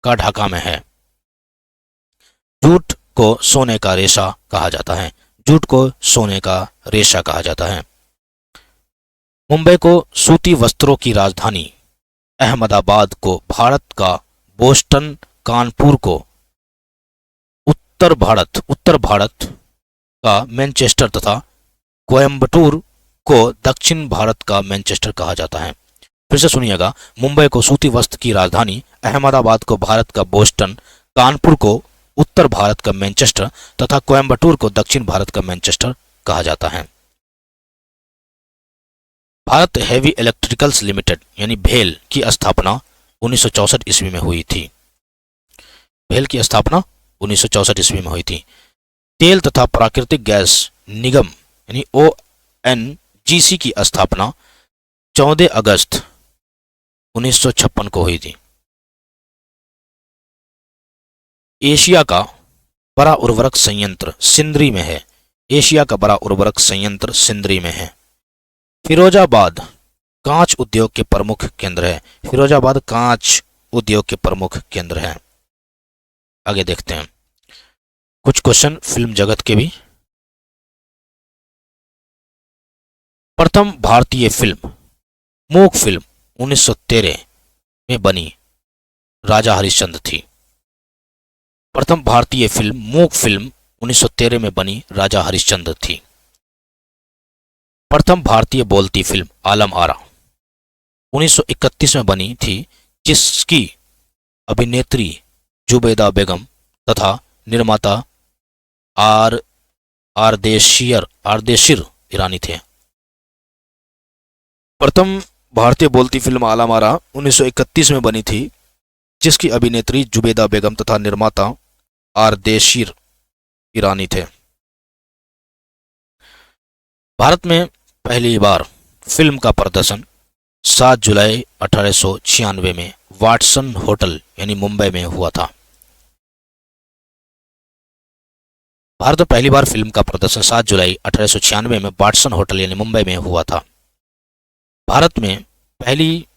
का ढाका में है। जूट को सोने का रेशा कहा जाता है। जूट को सोने का रेशा कहा जाता है। मुंबई को सूती वस्त्रों की राजधानी, अहमदाबाद को भारत का बोस्टन, कानपुर को उत्तर भारत का मैनचेस्टर तथा कोयम्बटूर को दक्षिण भारत का मैनचेस्टर कहा जाता है। फिर से सुनिएगा। मुंबई को सूती वस्त्र की राजधानी, अहमदाबाद को भारत का बोस्टन, कानपुर को उत्तर भारत का मैनचेस्टर तथा कोयम्बटूर को दक्षिण भारत का मैनचेस्टर कहा जाता है। भारत हेवी इलेक्ट्रिकल्स लिमिटेड यानी भेल की स्थापना 1964 ईस्वी में हुई थी। भेल की स्थापना 1964 ईस्वी में हुई थी। तेल तथा प्राकृतिक गैस निगम यानी ONGC की स्थापना 14 अगस्त 1956 को हुई थी। एशिया का बड़ा उर्वरक संयंत्र सिंदरी में है। एशिया का बड़ा उर्वरक संयंत्र सिंदरी में है। फिरोजाबाद कांच उद्योग के प्रमुख केंद्र है। फिरोजाबाद कांच उद्योग के प्रमुख केंद्र है। आगे देखते हैं कुछ क्वेश्चन फिल्म जगत के भी। प्रथम भारतीय फिल्म मूक फिल्म 1913 में बनी राजा हरिश्चंद्र थी। प्रथम भारतीय फिल्म मूक फिल्म 1913 में बनी राजा हरिश्चंद्र थी। प्रथम भारतीय बोलती फिल्म आलम आरा 1931 में बनी थी, जिसकी अभिनेत्री जुबैदा बेगम तथा निर्माता आरदेशिर ईरानी थे। प्रथम भारतीय बोलती फिल्म आलम आरा 1931 में बनी थी, जिसकी अभिनेत्री जुबैदा बेगम तथा निर्माता आरदेशिर ईरानी थे। भारत में पहली बार फिल्म का प्रदर्शन 7 जुलाई 1896 में वाटसन होटल यानी मुंबई में हुआ था। भारत में पहली बार फिल्म का प्रदर्शन 7 जुलाई 1896 में वाटसन होटल यानी मुंबई में हुआ था। भारत में पहली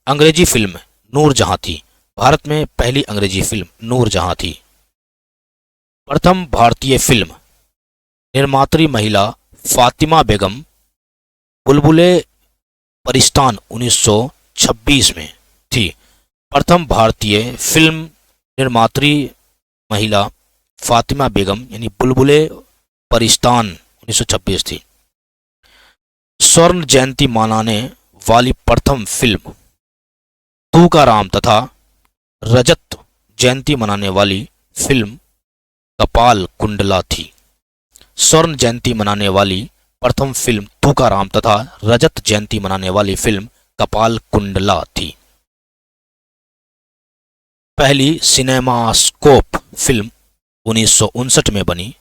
अंग्रेजी फिल्म नूरजहां थी। भारत में पहली अंग्रेजी फिल्म नूरजहां थी। प्रथम भारतीय फिल्म निर्मात्री महिला फातिमा बेगम बुलबुले परिस्तान 1926 में थी। प्रथम भारतीय फिल्म निर्मात्री महिला फातिमा बेगम यानी बुलबुले परिस्तान 1926 थी। स्वर्ण जयंती मनाने वाली प्रथम फिल्म तुकाराम तथा रजत जयंती मनाने वाली फिल्म कपाल कुंडला थी। स्वर्ण जयंती मनाने वाली प्रथम फिल्म तुकाराम तथा रजत जयंती मनाने वाली फिल्म कपाल कुंडला थी। पहली सिनेमास्कोप फिल्म 1959 में बनी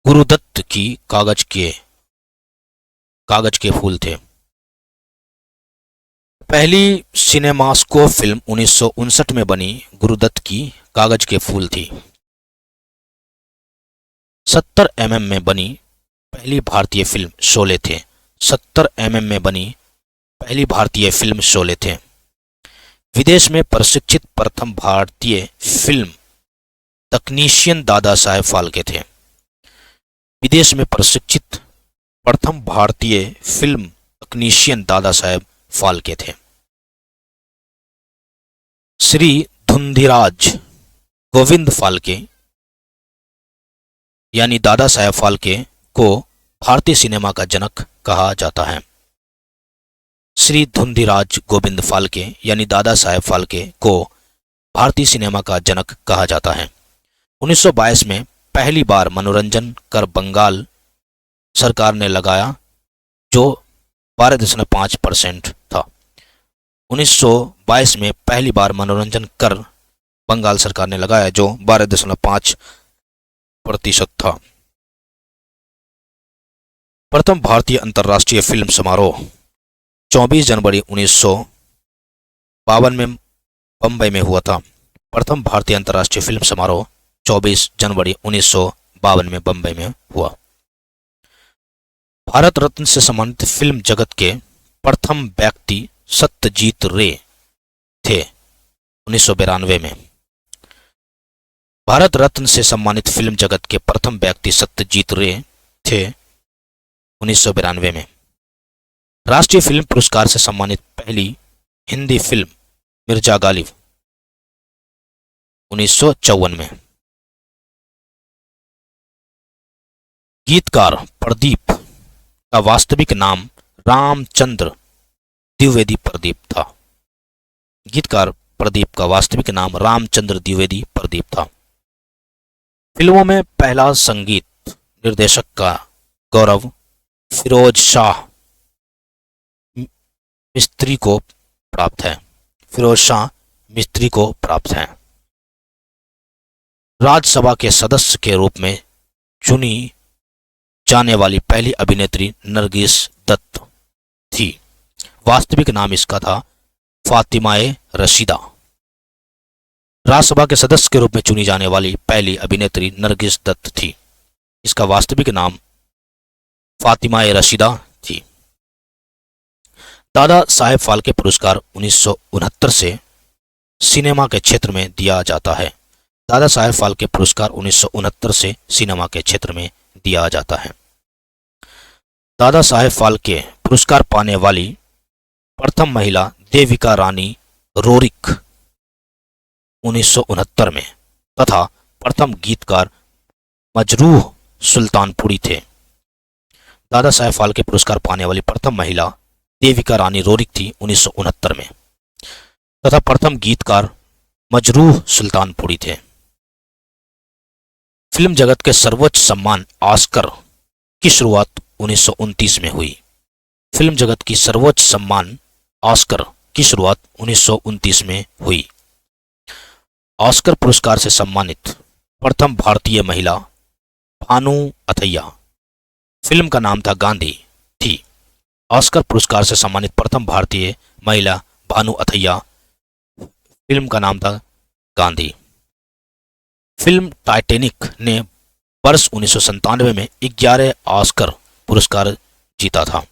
गुरुदत्त की कागज के फूल थे। पहली सिनेमास्कोप फिल्म 1959 में बनी गुरुदत्त की कागज के फूल थी। 70 mm में बनी पहली भारतीय फिल्म शोले थे। 70 mm में बनी पहली भारतीय फिल्म शोले थे। विदेश में प्रशिक्षित प्रथम भारतीय फिल्म तकनीशियन दादा साहेब फाल्के थे। विदेश में प्रशिक्षित प्रथम भारतीय फिल्म तकनीशियन दादा साहेब फाल्के थे। श्री धुंधीराज गोविंद फाल्के यानी दादा साहेब फाल्के को भारतीय सिनेमा का जनक कहा जाता है। श्री धुंधीराज गोविंद फाल्के यानी दादा साहेब फाल्के को भारतीय सिनेमा का जनक कहा जाता है। 1922 में पहली बार मनोरंजन कर बंगाल सरकार ने लगाया जो 12.5% था। 1922 में पहली बार मनोरंजन कर बंगाल सरकार ने लगाया जो 12.5% था। प्रथम भारतीय अंतर्राष्ट्रीय फिल्म समारोह 24 जनवरी 1952 में बम्बई में हुआ था। प्रथम भारतीय अंतर्राष्ट्रीय फिल्म समारोह 24 जनवरी 1952 में बम्बई में हुआ। भारत रत्न से सम्मानित फिल्म जगत के प्रथम व्यक्ति सत्यजीत रे थे 1992 में। भारत रत्न से सम्मानित फिल्म जगत के प्रथम व्यक्ति सत्यजीत रे थे 1992 में। राष्ट्रीय फिल्म पुरस्कार से सम्मानित पहली हिंदी फिल्म मिर्जा गालिब 1954 में। गीतकार प्रदीप का वास्तविक नाम रामचंद्र द्विवेदी प्रदीप था। गीतकार प्रदीप का वास्तविक नाम रामचंद्र द्विवेदी प्रदीप था। फिल्मों में पहला संगीत निर्देशक का गौरव फिरोज शाह मिस्त्री को प्राप्त है। फिरोज शाह मिस्त्री को प्राप्त है। राज्यसभा के सदस्य के रूप में चुनी जाने वाली पहली अभिनेत्री नरगिस दत्त थी। वास्तविक नाम इसका था फातिमाए रशीदा। राज्यसभा के सदस्य के रूप में चुनी जाने वाली पहली अभिनेत्री नरगिस दत्त थी। इसका वास्तविक नाम फातिमाए रशीदा थी। दादा साहेब फाल्के पुरस्कार 1969 से सिनेमा के क्षेत्र में दिया जाता है। दादा साहेब फाल्के पुरस्कार 1969 से सिनेमा के क्षेत्र में दिया जाता है। दादा साहेब फाल्के पुरस्कार पाने वाली प्रथम महिला देविका रानी रोरिक 1969 में तथा प्रथम गीतकार मजरूह सुल्तानपुरी थे। दादा साहेब फाल्के पुरस्कार पाने वाली प्रथम महिला देविका रानी रोरिक थी 1969 में तथा प्रथम गीतकार मजरूह सुल्तानपुरी थे। फिल्म जगत के सर्वोच्च सम्मान ऑस्कर की शुरुआत 1929 में हुई। फिल्म जगत की सर्वोच्च सम्मान ऑस्कर की शुरुआत 1929 में हुई। ऑस्कर पुरस्कार से सम्मानित प्रथम भारतीय महिला भानु अथैया, फिल्म का नाम था गांधी थी। ऑस्कर पुरस्कार से सम्मानित प्रथम भारतीय महिला भानु अथैया, फिल्म का नाम था गांधी। फिल्म टाइटैनिक ने वर्ष 1997 में 11 ऑस्कर पुरस्कार जीता था।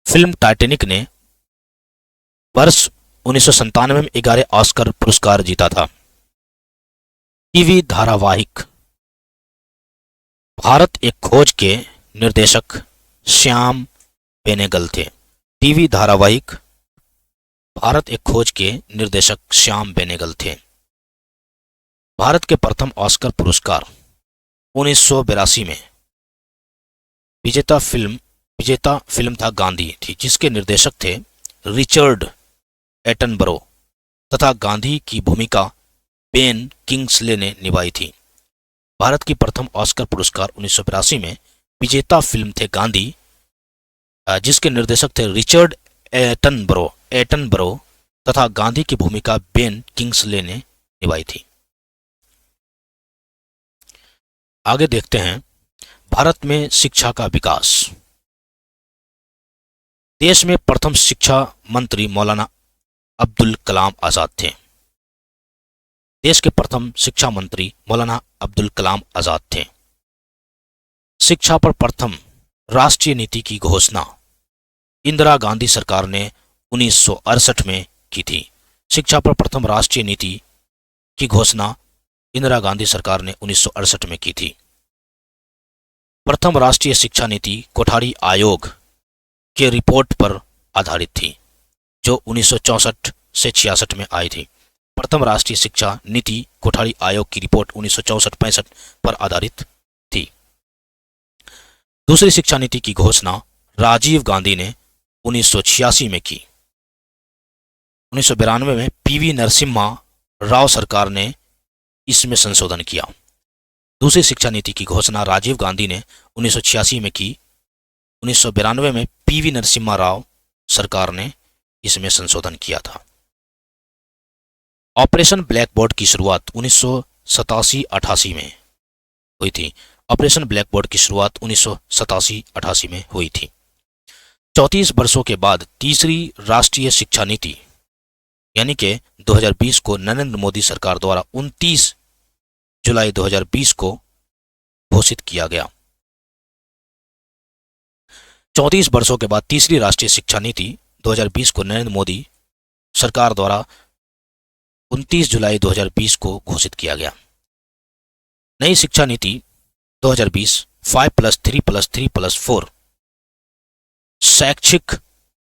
फिल्म टाइटैनिक ने वर्ष 1997 में 11 ऑस्कर पुरस्कार जीता था। टीवी धारावाहिक भारत एक खोज के निर्देशक श्याम बेनेगल थे। टीवी धारावाहिक भारत एक खोज के निर्देशक श्याम बेनेगल थे। भारत के प्रथम ऑस्कर पुरस्कार 1982 में विजेता फिल्म था गांधी थी, जिसके निर्देशक थे रिचर्ड एटनबरो तथा गांधी की भूमिका बेन किंग्सले ने निभाई थी। भारत की प्रथम ऑस्कर पुरस्कार 1982 में विजेता फिल्म थे गांधी, जिसके निर्देशक थे रिचर्ड एटनबरो तथा गांधी की भूमिका बेन किंग्सले ने निभाई थी। आगे देखते हैं भारत में शिक्षा का विकास। देश में प्रथम शिक्षा मंत्री मौलाना अब्दुल कलाम आजाद थे। देश के प्रथम शिक्षा मंत्री मौलाना अब्दुल कलाम आजाद थे। शिक्षा पर प्रथम राष्ट्रीय नीति की घोषणा इंदिरा गांधी सरकार ने 1968 में की थी। शिक्षा पर प्रथम राष्ट्रीय नीति की घोषणा इंदिरा गांधी सरकार ने 1968 में की थी। प्रथम राष्ट्रीय शिक्षा नीति कोठारी आयोग के रिपोर्ट पर आधारित थी, जो 1964 से 66 में आई थी। प्रथम राष्ट्रीय शिक्षा नीति कोठारी आयोग की रिपोर्ट 1964-65 पर आधारित थी। दूसरी शिक्षा नीति की घोषणा राजीव गांधी ने 1986 में की। 1992 में पीवी नरसिम्हा राव सरकार ने इसमें संशोधन किया। दूसरी शिक्षा नीति की घोषणा राजीव गांधी ने 1986 में की। 1992 में पीवी नरसिम्हा राव सरकार ने इसमें संशोधन किया था। ऑपरेशन ब्लैक बोर्ड की शुरुआत 1987-88 में हुई थी। ऑपरेशन ब्लैक बोर्ड की शुरुआत 1987-88 में हुई थी। 34 वर्षों के बाद तीसरी राष्ट्रीय शिक्षा नीति यानी कि 2020 को नरेंद्र मोदी सरकार द्वारा 29 जुलाई 2020 को घोषित किया गया। 34 वर्षों के बाद तीसरी राष्ट्रीय शिक्षा नीति 2020 को नरेंद्र मोदी सरकार द्वारा 29 जुलाई 2020 को घोषित किया गया। नई शिक्षा नीति 2020 5+3+3+4 शैक्षिक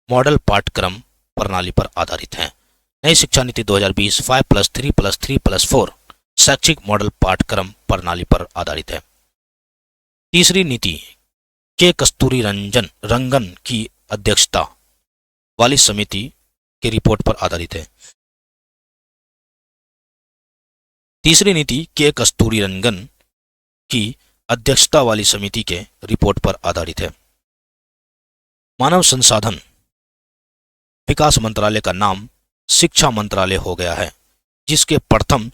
मॉडल पाठ्यक्रम प्रणाली पर आधारित है। नई शिक्षा नीति 2020 5+3+3+4 शैक्षिक मॉडल पाठ्यक्रम प्रणाली पर आधारित है। तीसरी नीति के कस्तूरी रंगन की अध्यक्षता वाली समिति की रिपोर्ट पर आधारित है। तीसरी नीति के कस्तूरी रंगन की अध्यक्षता वाली समिति के रिपोर्ट पर आधारित है। मानव संसाधन विकास मंत्रालय का नाम शिक्षा मंत्रालय हो गया है, जिसके प्रथम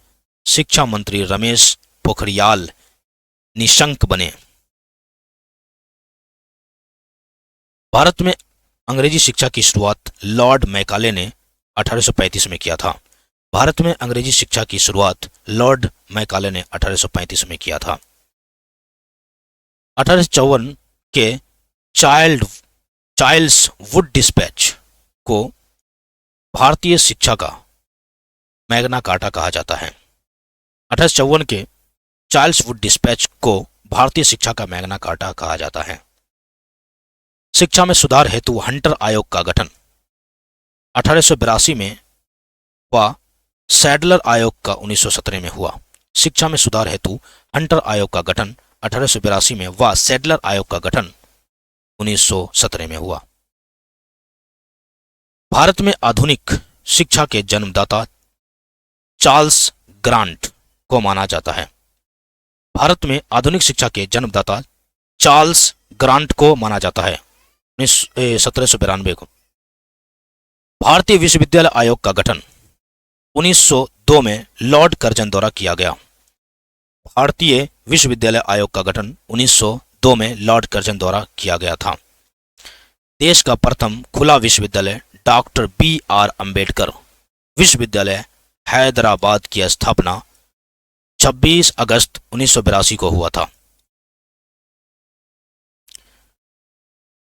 शिक्षा मंत्री रमेश पोखरियाल निशंक बने। भारत में अंग्रेजी शिक्षा की शुरुआत लॉर्ड मैकाले ने 1835 में किया था। भारत में अंग्रेजी शिक्षा की शुरुआत लॉर्ड मैकाले ने 1835 में किया था। 1854 के चार्ल्स वुड डिस्पैच को भारतीय शिक्षा का मैग्ना कार्टा कहा जाता है। 1854 के चार्ल्स वुड डिस्पैच को भारतीय शिक्षा का मैग्ना कार्टा कहा जाता है। शिक्षा में सुधार हेतु हंटर आयोग का गठन 1882 में व सैडलर आयोग का 1917 में हुआ। शिक्षा में सुधार हेतु हंटर आयोग का गठन 1882 में व सैडलर आयोग का गठन 1917 में हुआ। भारत में आधुनिक शिक्षा के जन्मदाता चार्ल्स ग्रांट को माना जाता है। भारत में आधुनिक शिक्षा के जन्मदाता चार्ल्स ग्रांट को माना जाता है 1792 को। भारतीय विश्वविद्यालय आयोग का गठन 1902 में लॉर्ड कर्जन द्वारा किया गया। भारतीय विश्वविद्यालय आयोग का गठन 1902 में लॉर्ड कर्जन द्वारा किया गया था। देश का प्रथम खुला विश्वविद्यालय डॉक्टर B.R. अम्बेडकर विश्वविद्यालय हैदराबाद की स्थापना 26 अगस्त 1982 को हुआ था।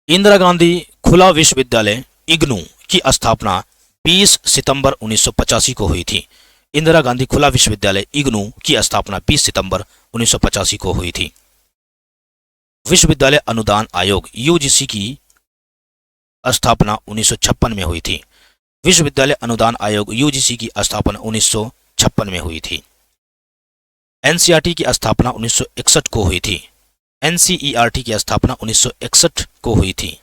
इंदिरा गांधी खुला विश्वविद्यालय इग्नू की स्थापना 20 सितंबर 1985 को हुई थी। इंदिरा गांधी खुला विश्वविद्यालय इग्नू की स्थापना 20 सितंबर 1985 को हुई थी। विश्वविद्यालय अनुदान आयोग UGC की स्थापना 1956 में हुई थी। विश्वविद्यालय अनुदान आयोग UGC की स्थापना 1956 में हुई थी। NCERT की स्थापना 1961 को हुई थी। NCERT की स्थापना 1961 को हुई थी।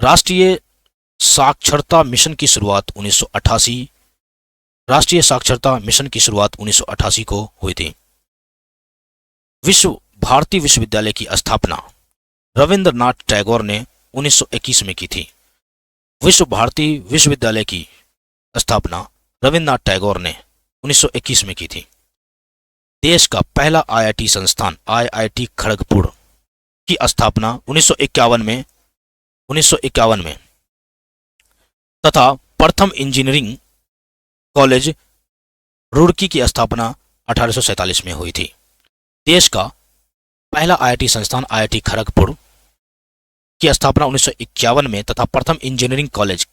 राष्ट्रीय साक्षरता मिशन की शुरुआत 1988 राष्ट्रीय साक्षरता मिशन की शुरुआत 1988 को हुई थी। विश्व भारती विश्वविद्यालय की स्थापना रविंद्रनाथ टैगोर ने 1921 में की थी। विश्व भारती विश्वविद्यालय की स्थापना रविंद्रनाथ टैगोर ने 1921 में की थी। देश का पहला IIT संस्थान IIT खड़गपुर की स्थापना 1951 में तथा प्रथम इंजीनियरिंग कॉलेज रुड़की की स्थापना 1847 में हुई थी। देश का पहला आईआईटी संस्थान आईआईटी खड़गपुर की स्थापना 1951 में तथा प्रथम इंजीनियरिंग कॉलेज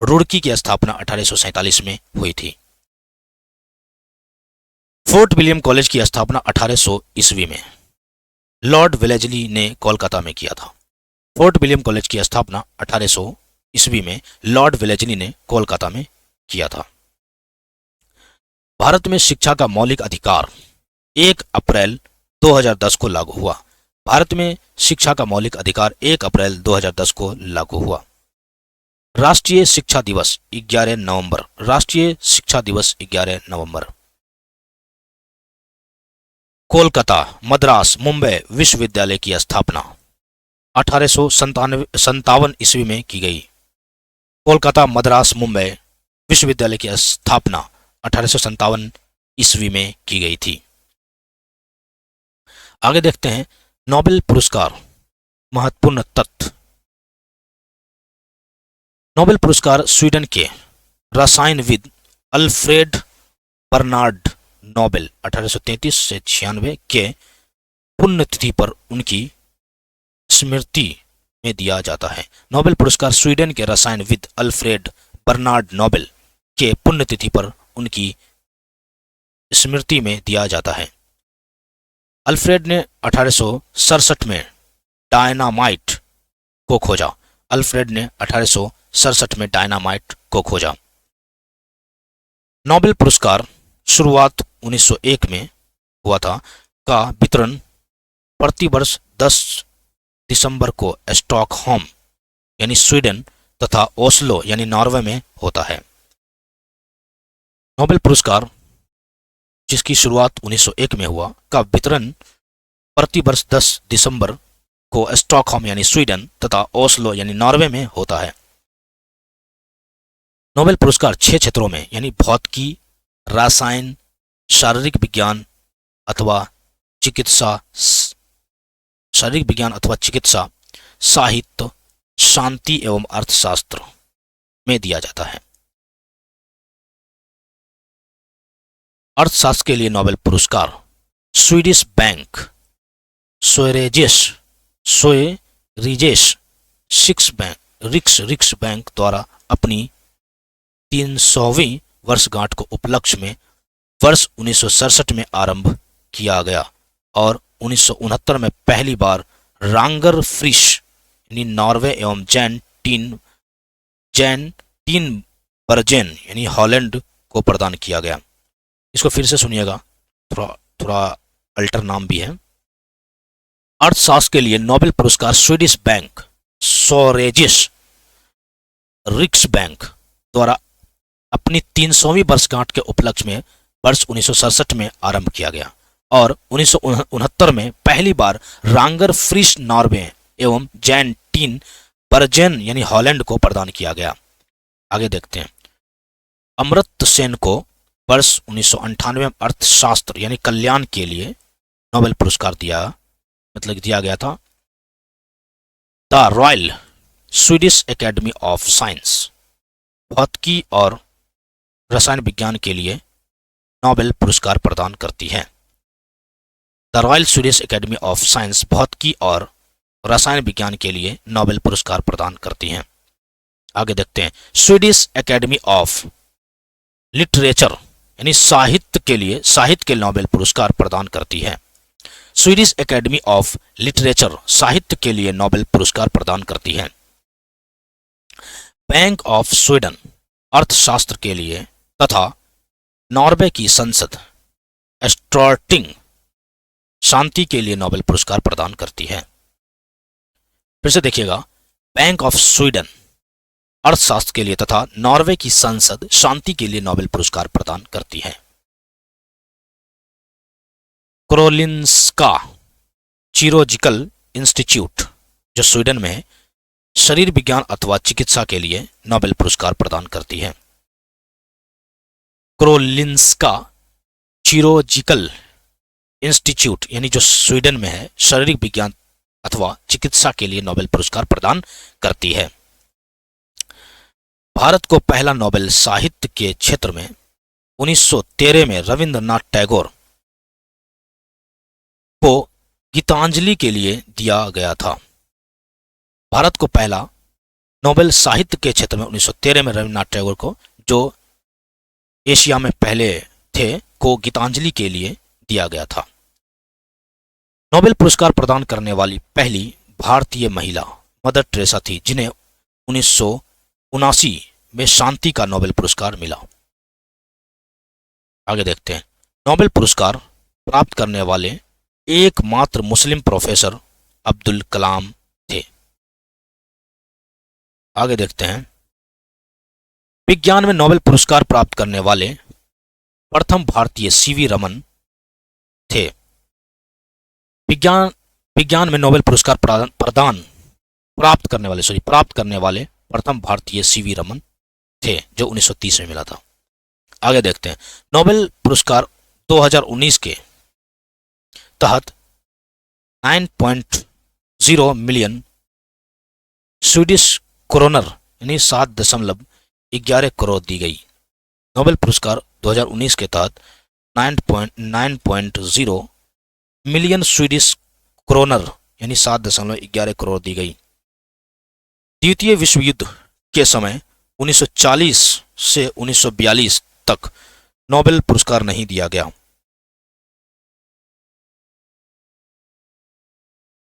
रुड़की की स्थापना 1847 में हुई थी। फोर्ट विलियम कॉलेज की स्थापना 1800 ईस्वी में लॉर्ड वेलेजली ने कोलकाता में किया था। फोर्ट विलियम कॉलेज की स्थापना 1800 ईस्वी में लॉर्ड वेलेजली ने कोलकाता में किया था। भारत में शिक्षा का मौलिक अधिकार 1 अप्रैल 2010 को लागू हुआ। भारत में शिक्षा का मौलिक अधिकार 1 अप्रैल 2010 को लागू हुआ। राष्ट्रीय शिक्षा दिवस 11 नवंबर। राष्ट्रीय शिक्षा दिवस 11 नवंबर। कोलकाता, मद्रास, मुंबई विश्वविद्यालय की स्थापना 1857 ईस्वी में की गई। कोलकाता, मद्रास, मुंबई विश्वविद्यालय की स्थापना 1857 ईस्वी में की गई थी। आगे देखते हैं नोबेल पुरस्कार महत्वपूर्ण तथ्य। नोबेल पुरस्कार स्वीडन के रसायनविद अल्फ्रेड बर्नार्ड नोबेल 1833 से 96 के पुण्यतिथि पर उनकी स्मृति में दिया जाता है। नोबेल पुरस्कार स्वीडन के रसायनविद अल्फ्रेड बर्नार्ड नोबेल के पुण्यतिथि पर उनकी स्मृति में दिया जाता है। अल्फ्रेड ने 1867 में डायनामाइट को खोजा। अल्फ्रेड ने 1867 में डायनामाइट को खोजा। नोबेल पुरस्कार शुरुआत 1901 में हुआ था का वितरण प्रति वर्ष 10 दिसंबर को स्टॉकहोम यानी स्वीडन तथा ओस्लो यानी नॉर्वे में होता है। नोबेल पुरस्कार जिसकी शुरुआत 1901 में हुआ का वितरण प्रति वर्ष 10 दिसंबर को स्टॉकहोम यानी स्वीडन तथा ओस्लो यानी नॉर्वे में होता है। नोबेल पुरस्कार 6 क्षेत्रों में यानी भौतिकी, रसायन, शारीरिक विज्ञान अथवा चिकित्सा, साहित्य, शांति एवं अर्थशास्त्र में दिया जाता है। अर्थशास्त्र के लिए नोबेल पुरस्कार स्वीडिश बैंक रिक्स बैंक द्वारा अपनी 300वीं वर्षगांठ को उपलक्ष्य में वर्ष 1967 में आरंभ किया गया और 1969 में पहली बार रांगर फ्रिश यानी नॉर्वे एवं जैन टीन बर्जेन यानी हॉलैंड को प्रदान किया गया। इसको फिर से सुनिएगा, थोड़ा अल्टर नाम भी है। अर्थशास्त्र के लिए नोबेल पुरस्कार स्वीडिश बैंक रिक्स बैंक द्वारा अपनी 300वीं वर्षगांठ के उपलक्ष्य में वर्ष 1967 में आरंभ किया गया और 1969 में पहली बार रांगर फ्रिश नॉर्वे एवं जैन टीन बर्जेन यानी हॉलैंड को प्रदान किया गया। आगे देखते हैं अमर्त्य सेन को वर्ष 1998 में अर्थशास्त्र यानी कल्याण के लिए नोबेल पुरस्कार दिया गया था। The royal Swedish academy of science भौतिकी और रसायन विज्ञान के लिए नोबेल पुरस्कार प्रदान करती है। The royal Swedish academy of science भौतिकी और रसायन विज्ञान के लिए नोबेल पुरस्कार प्रदान करती हैं। आगे देखते हैं स्वीडिश एकेडमी ऑफ लिटरेचर यानी साहित्य के नोबेल पुरस्कार प्रदान करती है। स्वीडिश एकेडमी ऑफ लिटरेचर साहित्य के लिए नोबेल पुरस्कार प्रदान करती है। बैंक ऑफ स्वीडन अर्थशास्त्र के लिए तथा नॉर्वे की संसद स्टॉर्टिंग शांति के लिए नोबेल पुरस्कार प्रदान करती है। फिर से देखिएगा बैंक ऑफ स्वीडन अर्थशास्त्र के लिए तथा नॉर्वे की संसद शांति के लिए नोबेल पुरस्कार प्रदान करती है। क्रोलिंस्का चिरोजिकल इंस्टीट्यूट जो स्वीडन में है शरीर विज्ञान अथवा चिकित्सा के लिए नोबेल पुरस्कार प्रदान करती है। क्रोलिंस्का चिरोजिकल इंस्टीट्यूट यानी जो स्वीडन में है शारीरिक विज्ञान अथवा चिकित्सा के लिए नोबेल पुरस्कार प्रदान करती है। भारत को पहला नोबेल साहित्य के क्षेत्र में 1913 में रविंद्रनाथ टैगोर गीतांजलि के लिए दिया गया था। भारत को पहला नोबेल साहित्य के क्षेत्र में 1913 में रविन्द्रनाथ टैगोर को, जो एशिया में पहले थे, को गीतांजलि के लिए दिया गया था। नोबेल पुरस्कार प्रदान करने वाली पहली भारतीय महिला मदर टेरेसा थी, जिन्हें 1979 में शांति का नोबेल पुरस्कार मिला। आगे देखते हैं। नोबेल पुरस्कार प्राप्त करने वाले एकमात्र मुस्लिम प्रोफेसर अब्दुल कलाम थे। आगे देखते हैं। विज्ञान में नोबेल पुरस्कार प्राप्त करने वाले प्रथम भारतीय सीवी रमन थे। विज्ञान में नोबेल पुरस्कार प्राप्त करने वाले प्रथम भारतीय सीवी रमन थे, जो 1930 में मिला था। आगे देखते हैं। नोबेल पुरस्कार 2019 के तहत 9.0 मिलियन स्वीडिश क्रोनर यानी 7.11 करोड़ दी गई। नोबेल पुरस्कार 2019 के तहत 9.0 मिलियन स्वीडिश क्रोनर यानी 7.11 करोड़ दी गई। द्वितीय विश्व युद्ध के समय 1940 से 1942 तक नोबेल पुरस्कार नहीं दिया गया।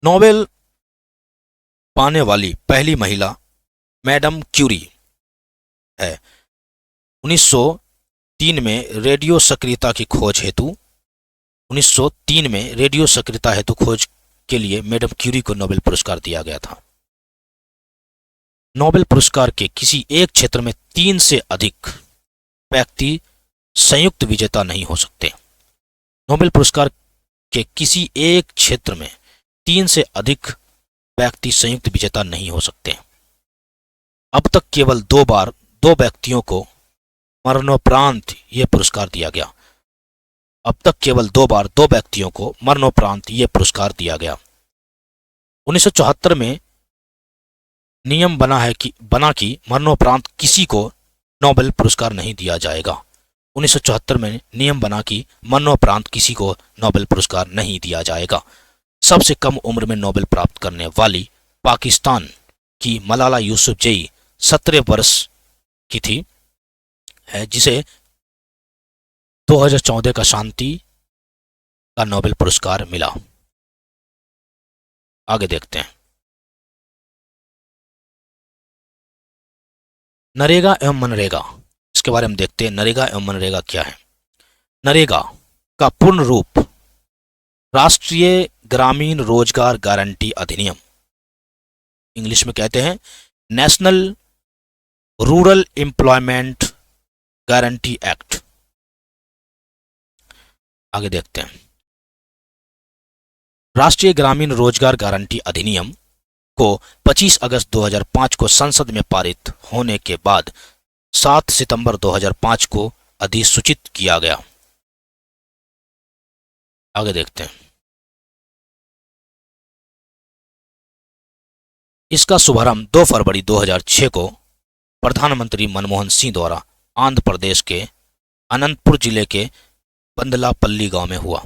नोबेल पाने वाली पहली महिला मैडम क्यूरी है। 1903 में रेडियो सक्रियता की खोज हेतु 1903 में रेडियो सक्रियता हेतु खोज के लिए मैडम क्यूरी को नोबेल पुरस्कार दिया गया था। नोबेल पुरस्कार के किसी एक क्षेत्र में 3 से अधिक व्यक्ति संयुक्त विजेता नहीं हो सकते। नोबेल पुरस्कार के किसी एक क्षेत्र में 3 से अधिक व्यक्ति संयुक्त विजेता नहीं हो सकते। अब तक केवल 2 बार 2 व्यक्तियों को मरणोपरांत यह पुरस्कार दिया गया। अब तक केवल 2 बार 2 व्यक्तियों को मरणोपरांत यह पुरस्कार दिया गया। 1974 में नियम बना कि मरणोपरांत किसी को नोबेल पुरस्कार नहीं दिया जाएगा। 1974 में नियम बना कि मरणोपरांत किसी को नोबेल पुरस्कार नहीं दिया जाएगा। सबसे कम उम्र में नोबेल प्राप्त करने वाली पाकिस्तान की मलाला यूसुफजई 17 वर्ष की थी, जिसे 2014 का शांति का नोबेल पुरस्कार मिला। आगे देखते हैं। नरेगा एवं मनरेगा, इसके बारे में देखते हैं। नरेगा एवं मनरेगा क्या है। नरेगा का पूर्ण रूप राष्ट्रीय ग्रामीण रोजगार गारंटी अधिनियम, इंग्लिश में कहते हैं national rural employment guarantee act. आगे देखते हैं। राष्ट्रीय ग्रामीण रोजगार गारंटी अधिनियम को 25 अगस्त 2005 को संसद में पारित होने के बाद 7 सितंबर 2005 को अधिसूचित किया गया। आगे देखते हैं। इसका शुभारंभ 2 फरवरी 2006 को प्रधानमंत्री मनमोहन सिंह द्वारा आंध्र प्रदेश के अनंतपुर जिले के बंदलापल्ली गांव में हुआ।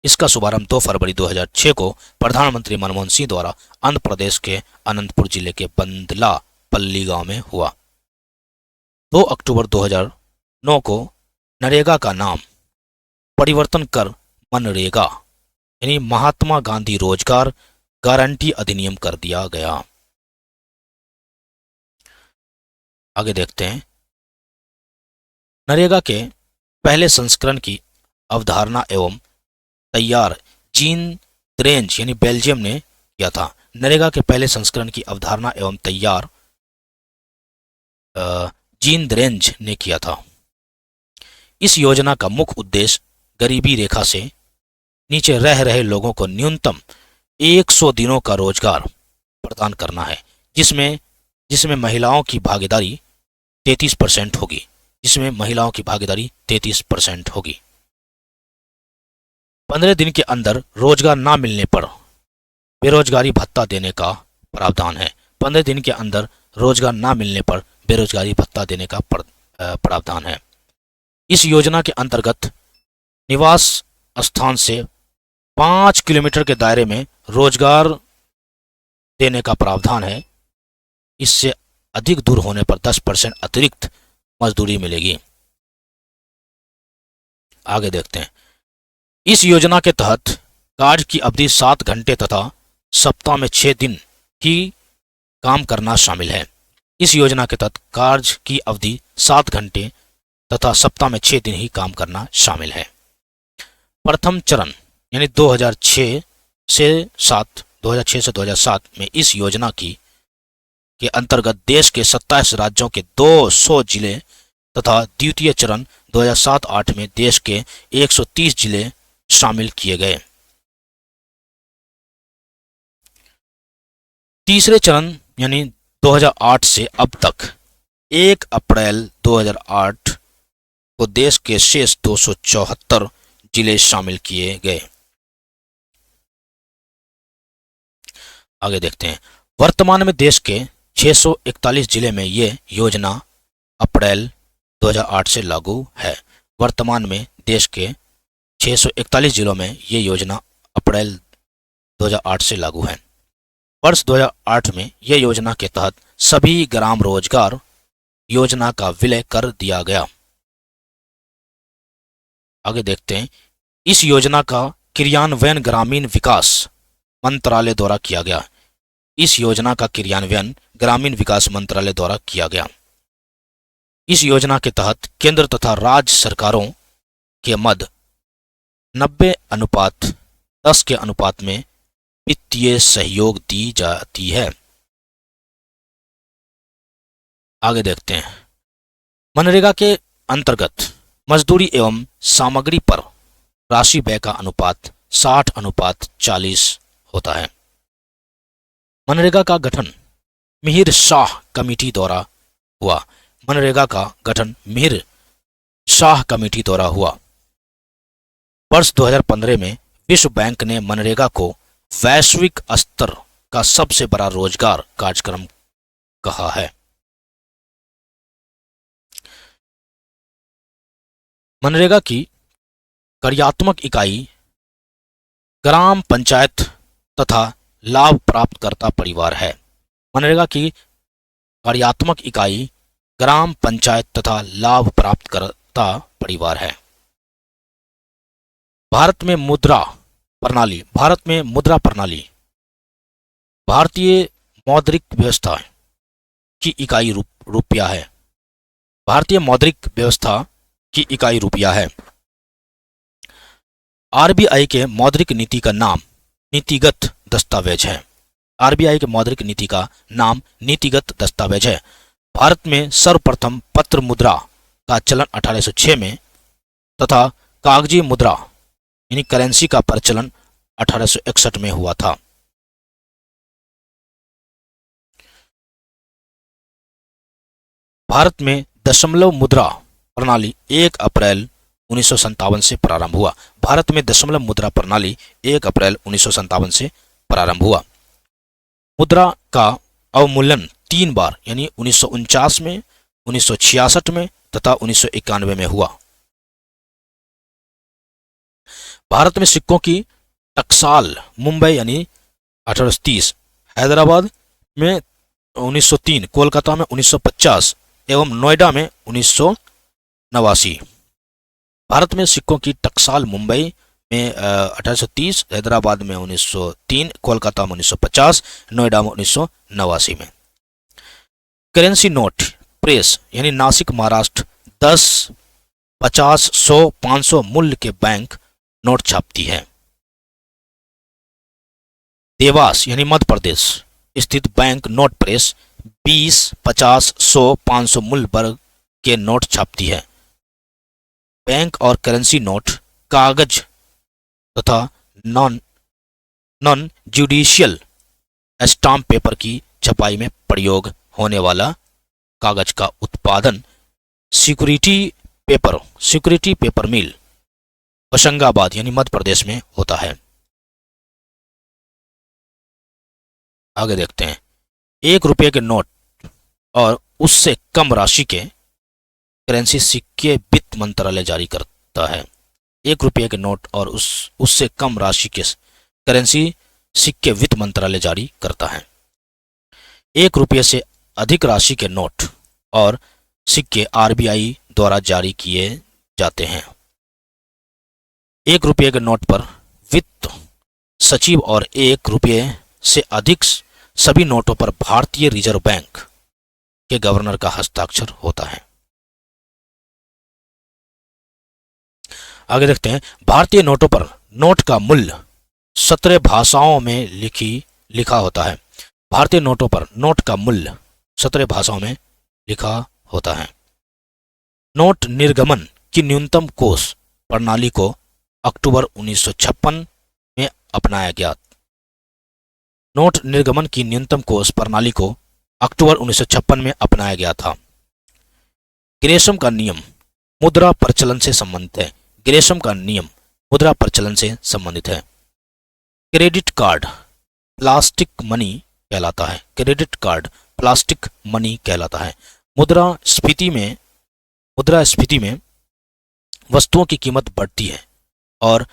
इसका शुभारंभ 2 फरवरी 2006 को प्रधानमंत्री मनमोहन सिंह द्वारा आंध्र प्रदेश के अनंतपुर जिले के बंदलापल्ली गांव में हुआ। 2 अक्टूबर 2009 को नरेगा का नाम परिवर्तन कर मनरेगा यानी महात्मा गांधी रोजगार गारंटी अधिनियम कर दिया गया। आगे देखते हैं। नरेगा के पहले संस्करण की अवधारणा एवं तैयार जीन द्रेंज यानी बेल्जियम ने किया था। नरेगा के पहले संस्करण की अवधारणा एवं तैयार जीन द्रेंज ने किया था। इस योजना का मुख्य उद्देश्य गरीबी रेखा से नीचे रह रहे लोगों को न्यूनतम 100 दिनों का रोजगार प्रदान करना है, जिसमें महिलाओं की भागीदारी 33% होगी। 15 दिन के अंदर रोजगार ना मिलने पर बेरोजगारी भत्ता देने का प्रावधान है। 15 दिन के अंदर रोजगार ना मिलने पर बेरोजगारी भत्ता देने का प्रावधान है। इस योजना के अंतर्गत निवास स्थान से 5 किलोमीटर के दायरे में रोजगार देने का प्रावधान है। इससे अधिक दूर होने पर 10% अतिरिक्त मजदूरी मिलेगी। आगे देखते हैं। इस योजना के तहत कार्य की अवधि 7 घंटे तथा सप्ताह में 6 दिन ही काम करना शामिल है। इस योजना के तहत कार्य की अवधि 7 घंटे तथा सप्ताह में 6 दिन ही काम करना शामिल है। प्रथम चरण यानी 2006 से 2007 में इस योजना के अंतर्गत देश के 27 राज्यों के 200 जिले तथा द्वितीय चरण 2007-08 में देश के 130 जिले शामिल किए गए। तीसरे चरण यानी 2008 से अब तक 1 अप्रैल 2008 को देश के शेष 274 जिले शामिल किए गए। आगे देखते हैं। वर्तमान में देश के 641 जिले में ये योजना अप्रैल 2008 से लागू है। वर्तमान में देश के 641 जिलों में ये योजना अप्रैल 2008 से लागू है। वर्ष 2008 में यह योजना के तहत सभी ग्राम रोजगार योजना का विलय कर दिया गया। आगे देखते हैं। इस योजना का क्रियान्वयन ग्रामीण विकास मंत्रालय द्वारा किया गया। इस योजना का क्रियान्वयन ग्रामीण विकास मंत्रालय द्वारा किया गया। इस योजना के तहत केंद्र तथा राज्य सरकारों के मध्य 90:10 के अनुपात में वित्तीय सहयोग दी जाती है। आगे देखते हैं। मनरेगा के अंतर्गत मजदूरी एवं सामग्री पर राशि व्यय का अनुपात 60:40 होता है। मनरेगा का गठन मिहिर शाह कमेटी द्वारा हुआ। मनरेगा का गठन मिहिर शाह कमेटी द्वारा हुआ। वर्ष 2015 में विश्व बैंक ने मनरेगा को वैश्विक स्तर का सबसे बड़ा रोजगार कार्यक्रम कहा है। मनरेगा की कार्यात्मक इकाई ग्राम पंचायत तथा लाभ प्राप्तकर्ता परिवार है। मनरेगा की कार्यात्मक इकाई ग्राम पंचायत तथा लाभ प्राप्तकर्ता परिवार है। भारत में मुद्रा प्रणाली भारतीय मौद्रिक व्यवस्था की इकाई रुपया है। भारतीय मौद्रिक व्यवस्था की इकाई रुपया है। आरबीआई के मौद्रिक नीति का नाम नीतिगत दस्तावेज है। आरबीआई के मौद्रिक नीति का नाम नीतिगत दस्तावेज है। भारत में सर्वप्रथम पत्र मुद्रा का चलन 1806 में तथा कागजी मुद्रा यानी करेंसी का प्रचलन 1861 में हुआ था। भारत में दशमलव मुद्रा प्रणाली 1 अप्रैल 1957 से प्रारंभ हुआ। भारत में दशमलव मुद्रा प्रणाली 1 अप्रैल 1957 से प्रारंभ हुआ। मुद्रा का अवमूल्यन 3 बार यानी 1949 में, 1966 में तथा 1991 में हुआ। भारत में सिक्कों की टकसाल मुंबई यानी 1830, हैदराबाद में 1903, कोलकाता में 1950 एवं नोएडा में 1989। भारत में सिक्कों की टकसाल मुंबई में 1830, हैदराबाद में 1903, कोलकाता में 1950, नोएडा में 1989 में। करेंसी नोट प्रेस यानी नासिक महाराष्ट्र 10, 50, 100, 500 मूल्य के बैंक नोट छापती है। देवास यानी मध्य प्रदेश स्थित बैंक नोट प्रेस 20, 50, 100, 500 मूल्य वर्ग के नोट छापती है। बैंक और करेंसी नोट कागज तथा नॉन जुडिशियल स्टाम्प पेपर की छपाई में प्रयोग होने वाला कागज का उत्पादन सिक्योरिटी पेपर मिल होशंगाबाद यानी मध्य प्रदेश में होता है। आगे देखते हैं। 1 रुपये के नोट और उससे कम राशि के करेंसी सिक्के वित्त मंत्रालय जारी करता है। 1 रुपये के नोट और उससे कम राशि के करेंसी सिक्के वित्त मंत्रालय जारी करता है। 1 रुपये से अधिक राशि के नोट और सिक्के आरबीआई द्वारा जारी किए जाते हैं। 1 रुपये के नोट पर वित्त सचिव और 1 रुपये से अधिक सभी नोटों पर भारतीय रिजर्व बैंक के गवर्नर का हस्ताक्षर होता है। आगे देखते हैं, भारतीय नोटों पर नोट का मूल्य 17 भाषाओं में लिखा होता है। भारतीय नोटों पर नोट का मूल्य 17 भाषाओं में लिखा होता है। नोट निर्गमन की न्यूनतम कोष प्रणाली को अक्टूबर 1956 में अपनाया गया। नोट निर्गमन की न्यूनतम कोष प्रणाली को अक्टूबर 1956 में अपनाया गया था। ग्रेशम का नियम मुद्रा प्रचलन से संबंधित है। ग्रेशम का नियम मुद्रा प्रचलन से संबंधित है। क्रेडिट कार्ड प्लास्टिक मनी कहलाता है। क्रेडिट कार्ड प्लास्टिक मनी कहलाता है। मुद्रास्फीति में वस्तुओं की कीमत बढ़ती है और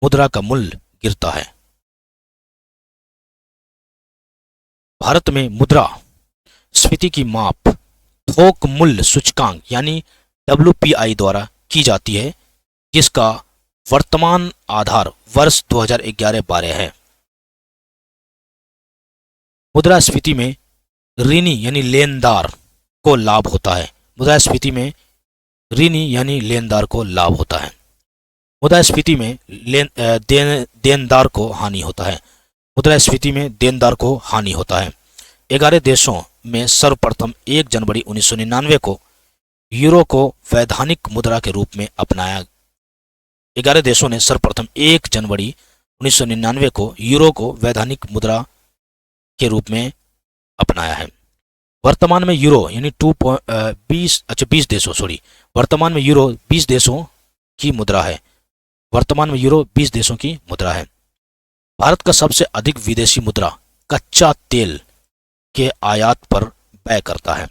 मुद्रा का मूल्य गिरता है। भारत में मुद्रा स्फीति की माप थोक मूल्य सूचकांक यानी WPI द्वारा की जाती है, जिसका वर्तमान आधार वर्ष 2011-12 है। मुद्रास्फीति में ऋणी यानी लेनदार को लाभ होता है। मुद्रास्फीति में ऋणी यानी लेनदार को लाभ होता है। मुद्रास्फीति में देनदार को हानि होता है। मुद्रास्फीति में देनदार को हानि होता है। 11 देशों में सर्वप्रथम 1 जनवरी 1999 को यूरो को वैधानिक मुद्रा के रूप में अपनाया। 11 देशों ने सर्वप्रथम 1 जनवरी 1999 को यूरो को वैधानिक मुद्रा के रूप में अपनाया है। वर्तमान में यूरो यानी 20 देशों वर्तमान में यूरो 20 देशों की मुद्रा है। वर्तमान में यूरो 20 देशों की मुद्रा है। भारत का सबसे अधिक विदेशी मुद्रा कच्चा तेल के आयात पर व्यय करता है।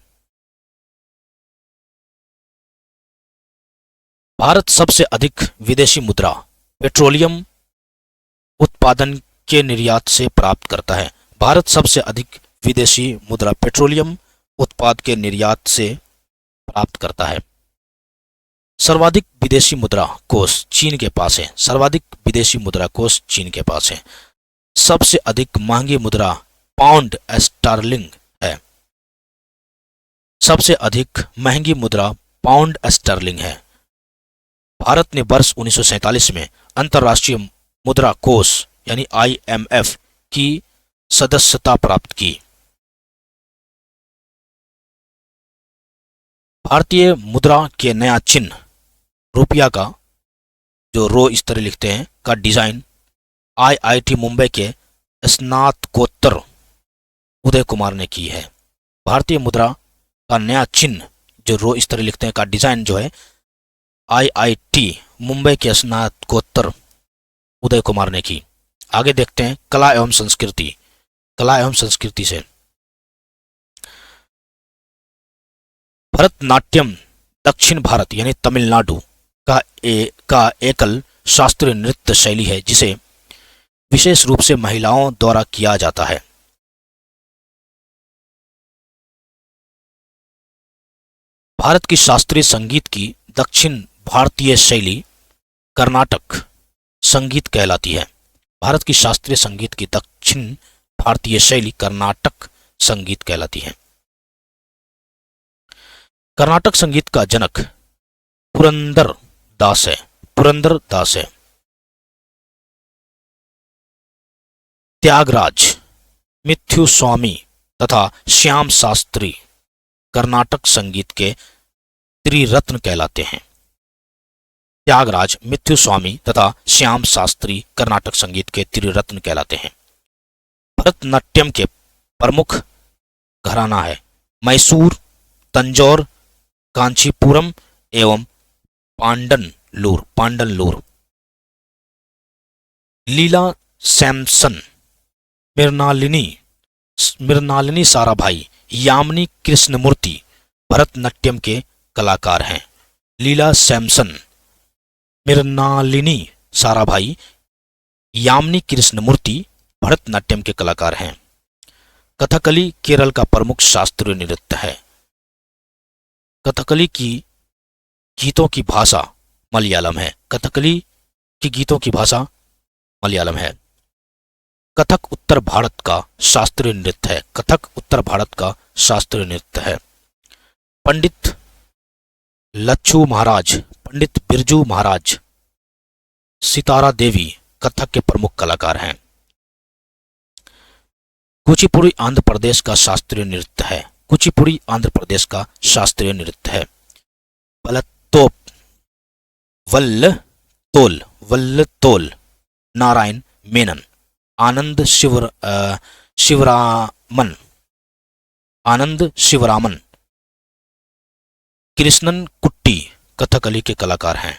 भारत सबसे अधिक विदेशी मुद्रा पेट्रोलियम उत्पादन के निर्यात से प्राप्त करता है। भारत सबसे अधिक विदेशी मुद्रा पेट्रोलियम उत्पाद के निर्यात से प्राप्त करता है। सर्वाधिक विदेशी मुद्रा कोष चीन के पास है। सर्वाधिक विदेशी मुद्रा कोष चीन के पास है। सबसे अधिक महंगी मुद्रा पाउंड स्टर्लिंग है। सबसे अधिक महंगी मुद्रा पाउंड स्टर्लिंग है। भारत ने वर्ष 1947 में अंतर्राष्ट्रीय मुद्रा कोष यानी IMF की सदस्यता प्राप्त की। भारतीय मुद्रा के नया चिन्ह रुपया का, जो रो इस तरह लिखते हैं, का डिजाइन IIT मुंबई के स्नातकोत्तर उदय कुमार ने की है। भारतीय मुद्रा का नया चिन्ह जो रो इस तरह लिखते हैं का डिजाइन जो है IIT मुंबई के स्नातकोत्तर उदय कुमार ने की। आगे देखते हैं कला एवं संस्कृति। कला एवं संस्कृति से भरतनाट्यम दक्षिण भारत यानी तमिलनाडु का एकल शास्त्रीय नृत्य शैली है, जिसे विशेष रूप से महिलाओं द्वारा किया जाता है। भारत की शास्त्रीय संगीत की दक्षिण भारतीय शैली कर्नाटक संगीत कहलाती है। भारत की शास्त्रीय संगीत की दक्षिण भारतीय शैली कर्नाटक संगीत कहलाती है। कर्नाटक संगीत का जनक पुरंदर दास है। पुरंदर दास है। त्यागराज, मिथ्यु स्वामी तथा श्याम शास्त्री कर्नाटक संगीत के त्रिरत्न कहलाते हैं। त्यागराज, मिथ्यु स्वामी तथा श्याम शास्त्री कर्नाटक संगीत के त्रिरत्न कहलाते हैं। भरतनाट्यम के प्रमुख घराना है मैसूर, तंजौर, कांचीपुरम एवं पांडनलूर। लीला सैमसन, मृणालिनी साराभाई, यामिनी कृष्णमूर्ति भरतनाट्यम के कलाकार हैं। लीला सैमसन, मृणालिनी साराभाई, यामिनी कृष्णमूर्ति भरतनाट्यम के कलाकार हैं। कथकली केरल का प्रमुख शास्त्रीय नृत्य है। कथकली की गीतों की भाषा मलयालम है। कथकली की गीतों की भाषा मलयालम है। कथक उत्तर भारत का शास्त्रीय नृत्य है। कथक उत्तर भारत का शास्त्रीय नृत्य है। पंडित लच्छू महाराज, पंडित बिरजू महाराज, सितारा देवी कथक के प्रमुख कलाकार हैं। कुचिपुड़ी आंध्र प्रदेश का शास्त्रीय नृत्य है। कुचिपुड़ी आंध्र प्रदेश का शास्त्रीय नृत्य है। वल्लतोप, वल्लतोल नारायण मेनन, आनंद शिवरामन, कृष्णन कुट्टी कथकली के कलाकार हैं।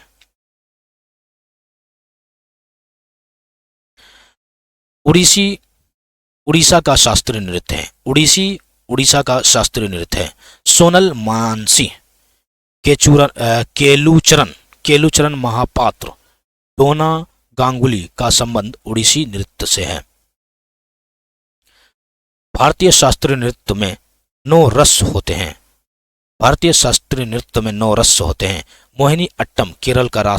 उड़ीसा का शास्त्रीय नृत्य है। उड़ीसा का शास्त्रीय नृत्य है। सोनल मानसी, केलूचरण महापात्र, डोना गांगुली का संबंध उड़ीसी नृत्य से है। भारतीय शास्त्रीय नृत्य में 9 रस होते हैं। भारतीय शास्त्रीय नृत्य में 9 रस होते हैं। मोहिनी अट्टम केरल का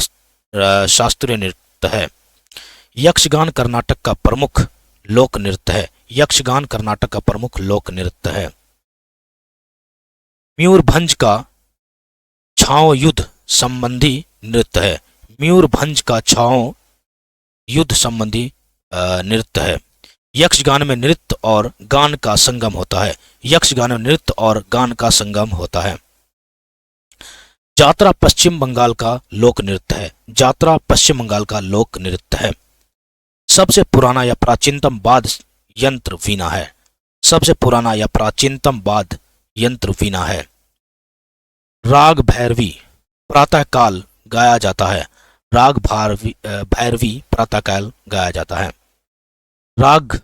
शास्त्रीय नृत्य है। यक्षगान कर्नाटक का प्रमुख लोक नृत्य है। यक्षगान कर्नाटक का प्रमुख लोक नृत्य है। मयूरभंज का छाओ युद्ध संबंधी नृत्य है। मयूरभंज का छाओ युद्ध संबंधी नृत्य है। यक्षगान में नृत्य और गान का संगम होता है। यक्षगान में नृत्य और गान का संगम होता है। जात्रा पश्चिम बंगाल का लोक नृत्य है। जात्रा पश्चिम बंगाल का लोक नृत्य है। सबसे पुराना या प्राचीनतम वाद्य यंत्र वीणा है। सबसे पुराना या प्राचीनतम वाद्य यंत्र वीणा है। राग भैरवी प्रातःकाल गाया जाता है। राग भैरवी प्रातःकाल गाया जाता है। राग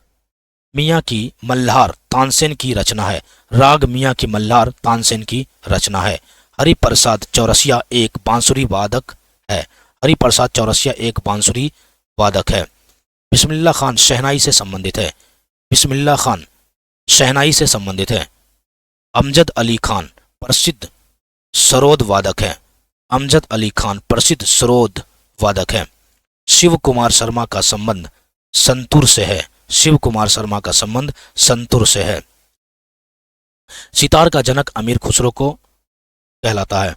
मियाँ की मल्हार तानसेन की रचना है। राग मियाँ की मल्हार तानसेन की रचना है। हरिप्रसाद चौरसिया एक बांसुरी वादक है। हरिप्रसाद चौरसिया एक बांसुरी वादक है। बिस्मिल्लाह खान शहनाई से संबंधित है। बिस्मिल्लाह खान शहनाई से संबंधित है। अमजद अली खान प्रसिद्ध सरोद वादक है। अमजद अली खान प्रसिद्ध सरोद वादक है। शिव कुमार शर्मा का संबंध संतूर से है। शिव कुमार शर्मा का संबंध संतूर से है। सितार का जनक अमीर खुसरो को कहलाता है।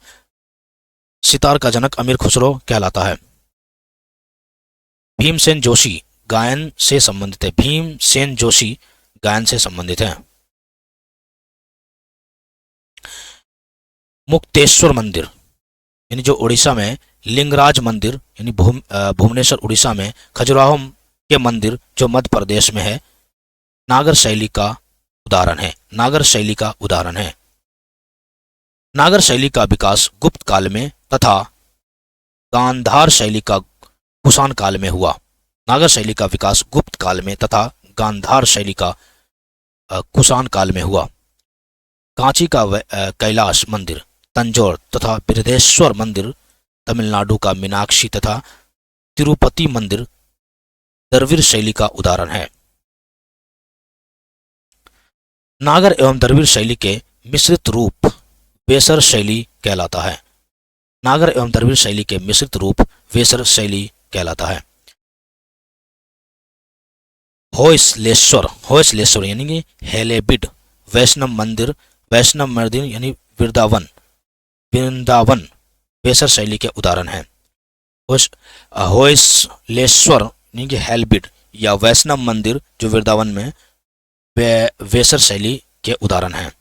सितार का जनक अमीर खुसरो कहलाता है। भीमसेन जोशी गायन से संबंधित है। भीमसेन जोशी गायन से संबंधित है। मुक्तेश्वर मंदिर यानी जो उड़ीसा में लिंगराज मंदिर यानी भुवनेश्वर उड़ीसा में खजुराहो के मंदिर जो मध्य प्रदेश में है, नागर शैली का उदाहरण है। नागर शैली का उदाहरण है। नागर शैली का विकास गुप्त काल में तथा गांधार शैली का कुषाण काल में हुआ। नागर शैली का विकास गुप्त काल में तथा गांधार शैली का कुषाण काल में हुआ। कांची का कैलाश मंदिर तंजौर तथा बृहदेश्वर मंदिर तमिलनाडु का मीनाक्षी तथा तिरुपति मंदिर द्रविड़ शैली का उदाहरण है। नागर एवं द्रविड़ शैली के मिश्रित रूप वेसर शैली कहलाता है। नागर एवं द्रविड़ शैली के मिश्रित रूप वेसर शैली कहलाता है। होयसलेश्वर यानी कि हेलेबिड वैष्णव मंदिर यानी वृंदावन वेसर शैली के उदाहरण है। होयसलेश्वर यानी कि हेलेबिड या वैष्णव मंदिर जो वृंदावन में वेसर शैली के उदाहरण है।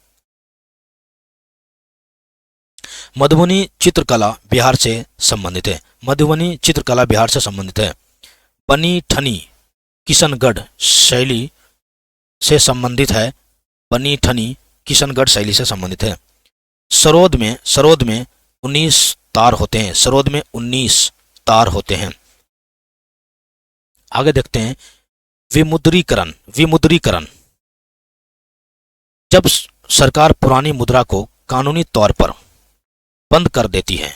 मधुबनी चित्रकला बिहार से संबंधित है। मधुबनी चित्रकला बिहार से संबंधित है। बनी ठनी किशनगढ़ शैली से संबंधित है। बनी ठनी किशनगढ़ शैली से संबंधित है। सरोद में 19 तार होते हैं। सरोद में 19 तार होते हैं। आगे देखते हैं विमुद्रीकरण। जब सरकार पुरानी मुद्रा को कानूनी तौर पर बंद कर देती है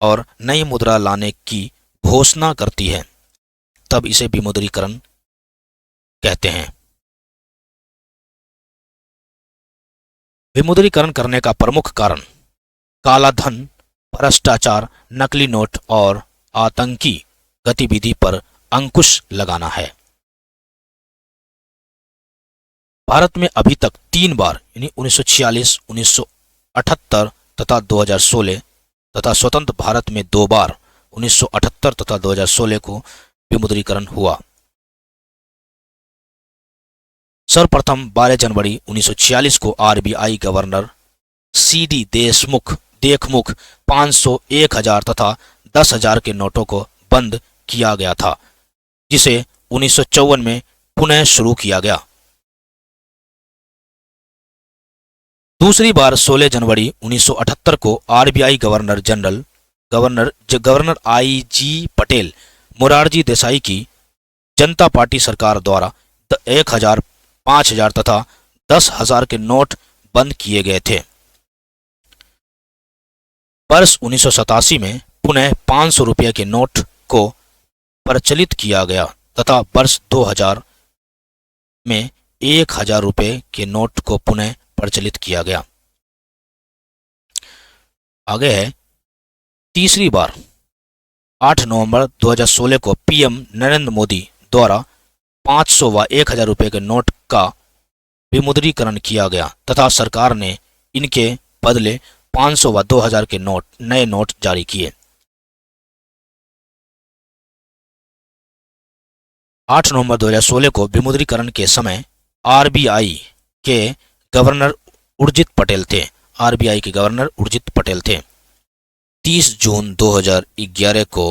और नई मुद्रा लाने की घोषणा करती है, तब इसे विमुद्रीकरण कहते हैं। विमुद्रीकरण करने का प्रमुख कारण काला धन, भ्रष्टाचार, नकली नोट और आतंकी गतिविधि पर अंकुश लगाना है। भारत में अभी तक 3 बार यानी 1946, 1978 तथा 2016 तथा स्वतंत्र भारत में 2 बार 1978 तथा 2016 को विमुद्रीकरण हुआ। सर्वप्रथम 12 जनवरी 1946 को आरबीआई गवर्नर सीडी देखमुख 500, 1000 तथा 10,000 के नोटों को बंद किया गया था, जिसे 1954 में पुनः शुरू किया गया। दूसरी बार 16 जनवरी 1978 को RBI governor IG. Patel, Morarji Desai की जनता पार्टी सरकार द्वारा 1000, 5000 तथा 10,000 के नोट बंद किए गए थे। वर्ष 1987 में पुनः 500 रुपये के नोट को प्रचलित किया गया तथा वर्ष 2000 में 1000 रुपये के नोट को पुनः प्रचलित किया गया। आगे है तीसरी बार 8 नवंबर 2016 को पीएम नरेंद्र मोदी द्वारा 500 व 1000 रुपये के नोट का विमुद्रीकरण किया गया तथा सरकार ने इनके बदले 500 व 2000 के नए नोट जारी किए। 8 नवंबर 2016 को विमुद्रीकरण के समय आरबीआई के गवर्नर उर्जित पटेल थे। 30 जून 2011 को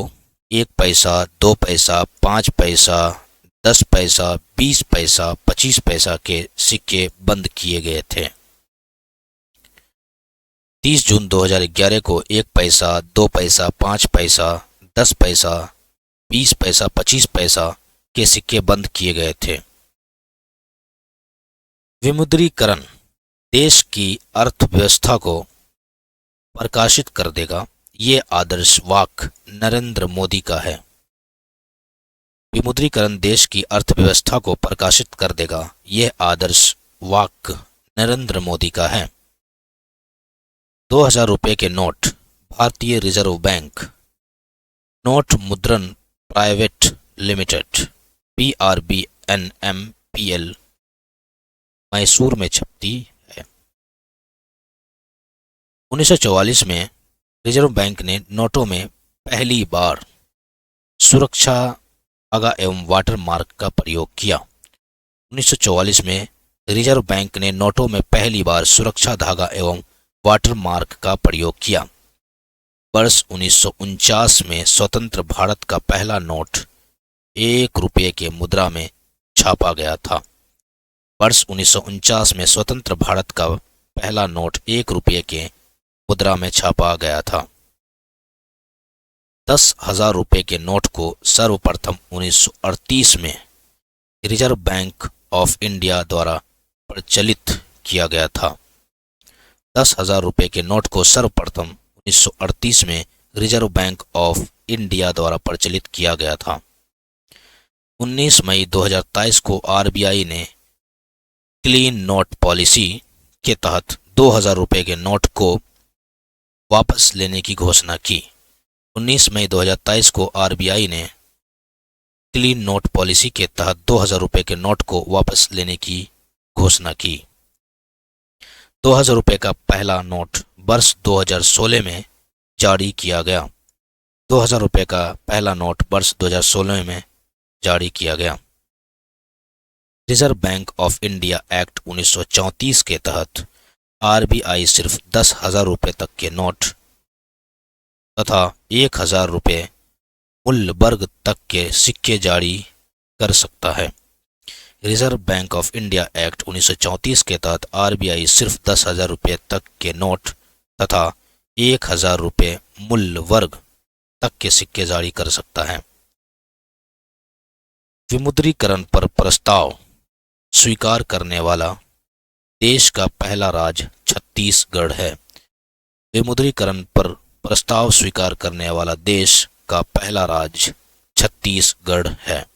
1 पैसा, 2 पैसा, 5 पैसा, 10 पैसा, 20 पैसा, 25 पैसा के सिक्के बंद किए गए थे। 30 जून 2011 को 1 पैसा, 2 पैसा, 5 पैसा, 10 पैसा, 20 पैसा, 25 पैसा के सिक्के बंद किए गए थे। विमुद्रीकरण देश की अर्थव्यवस्था को प्रकाशित कर देगा, ये आदर्श वाक्य नरेंद्र मोदी का है। विमुद्रीकरण देश की अर्थव्यवस्था को प्रकाशित कर देगा, यह आदर्श वाक्य नरेंद्र मोदी का है। 2000 रुपये के नोट। भारतीय रिजर्व बैंक नोट मुद्रण प्राइवेट लिमिटेड PRBNMPL मैसूर में छपती है। 1944 में रिजर्व बैंक ने नोटों में पहली बार सुरक्षा धागा एवं वाटर मार्क का प्रयोग किया। 1944 में रिजर्व बैंक ने नोटों में पहली बार सुरक्षा धागा एवं वाटर मार्क का प्रयोग किया। वर्ष 1949 में स्वतंत्र भारत का पहला नोट 1 रुपये के मुद्रा में छापा गया था। वर्ष 1949 में स्वतंत्र भारत का पहला नोट 1 रुपये के मुद्रा में छापा गया था। 10,000 रुपये के नोट को सर्वप्रथम 1938 में रिजर्व बैंक ऑफ इंडिया द्वारा प्रचलित किया गया था। 10,000 रुपये के नोट को सर्वप्रथम 1938 में रिजर्व बैंक ऑफ इंडिया द्वारा प्रचलित किया गया था। 19 मई 2023 को आरबीआई ने क्लीन नोट पॉलिसी के तहत 2,000 रुपये के नोट को वापस लेने की घोषणा की। 19 मई 2023 को आरबीआई ने क्लीन नोट पॉलिसी के तहत 2,000 रुपये के नोट को वापस लेने की घोषणा की। 2,000 रुपये का पहला नोट वर्ष 2016 में जारी किया गया। 2,000 रुपये का पहला नोट वर्ष 2016 में जारी किया गया। Reserve bank of India act 1934 के तहत आरबीआई सिर्फ 10,000 रुपये तक के नोट तथा 1,000 रुपये मूल्य वर्ग तक के सिक्के जारी कर सकता है। Reserve bank of India act 1934 के तहत आरबीआई सिर्फ 10,000 रुपये तक के नोट तथा 1,000 रुपये मूल्य वर्ग तक के सिक्के जारी कर सकता है। विमुद्रीकरण पर प्रस्ताव स्वीकार करने वाला देश का पहला राज्य छत्तीसगढ़ है। विमुद्रीकरण पर प्रस्ताव स्वीकार करने वाला देश का पहला राज्य छत्तीसगढ़ है।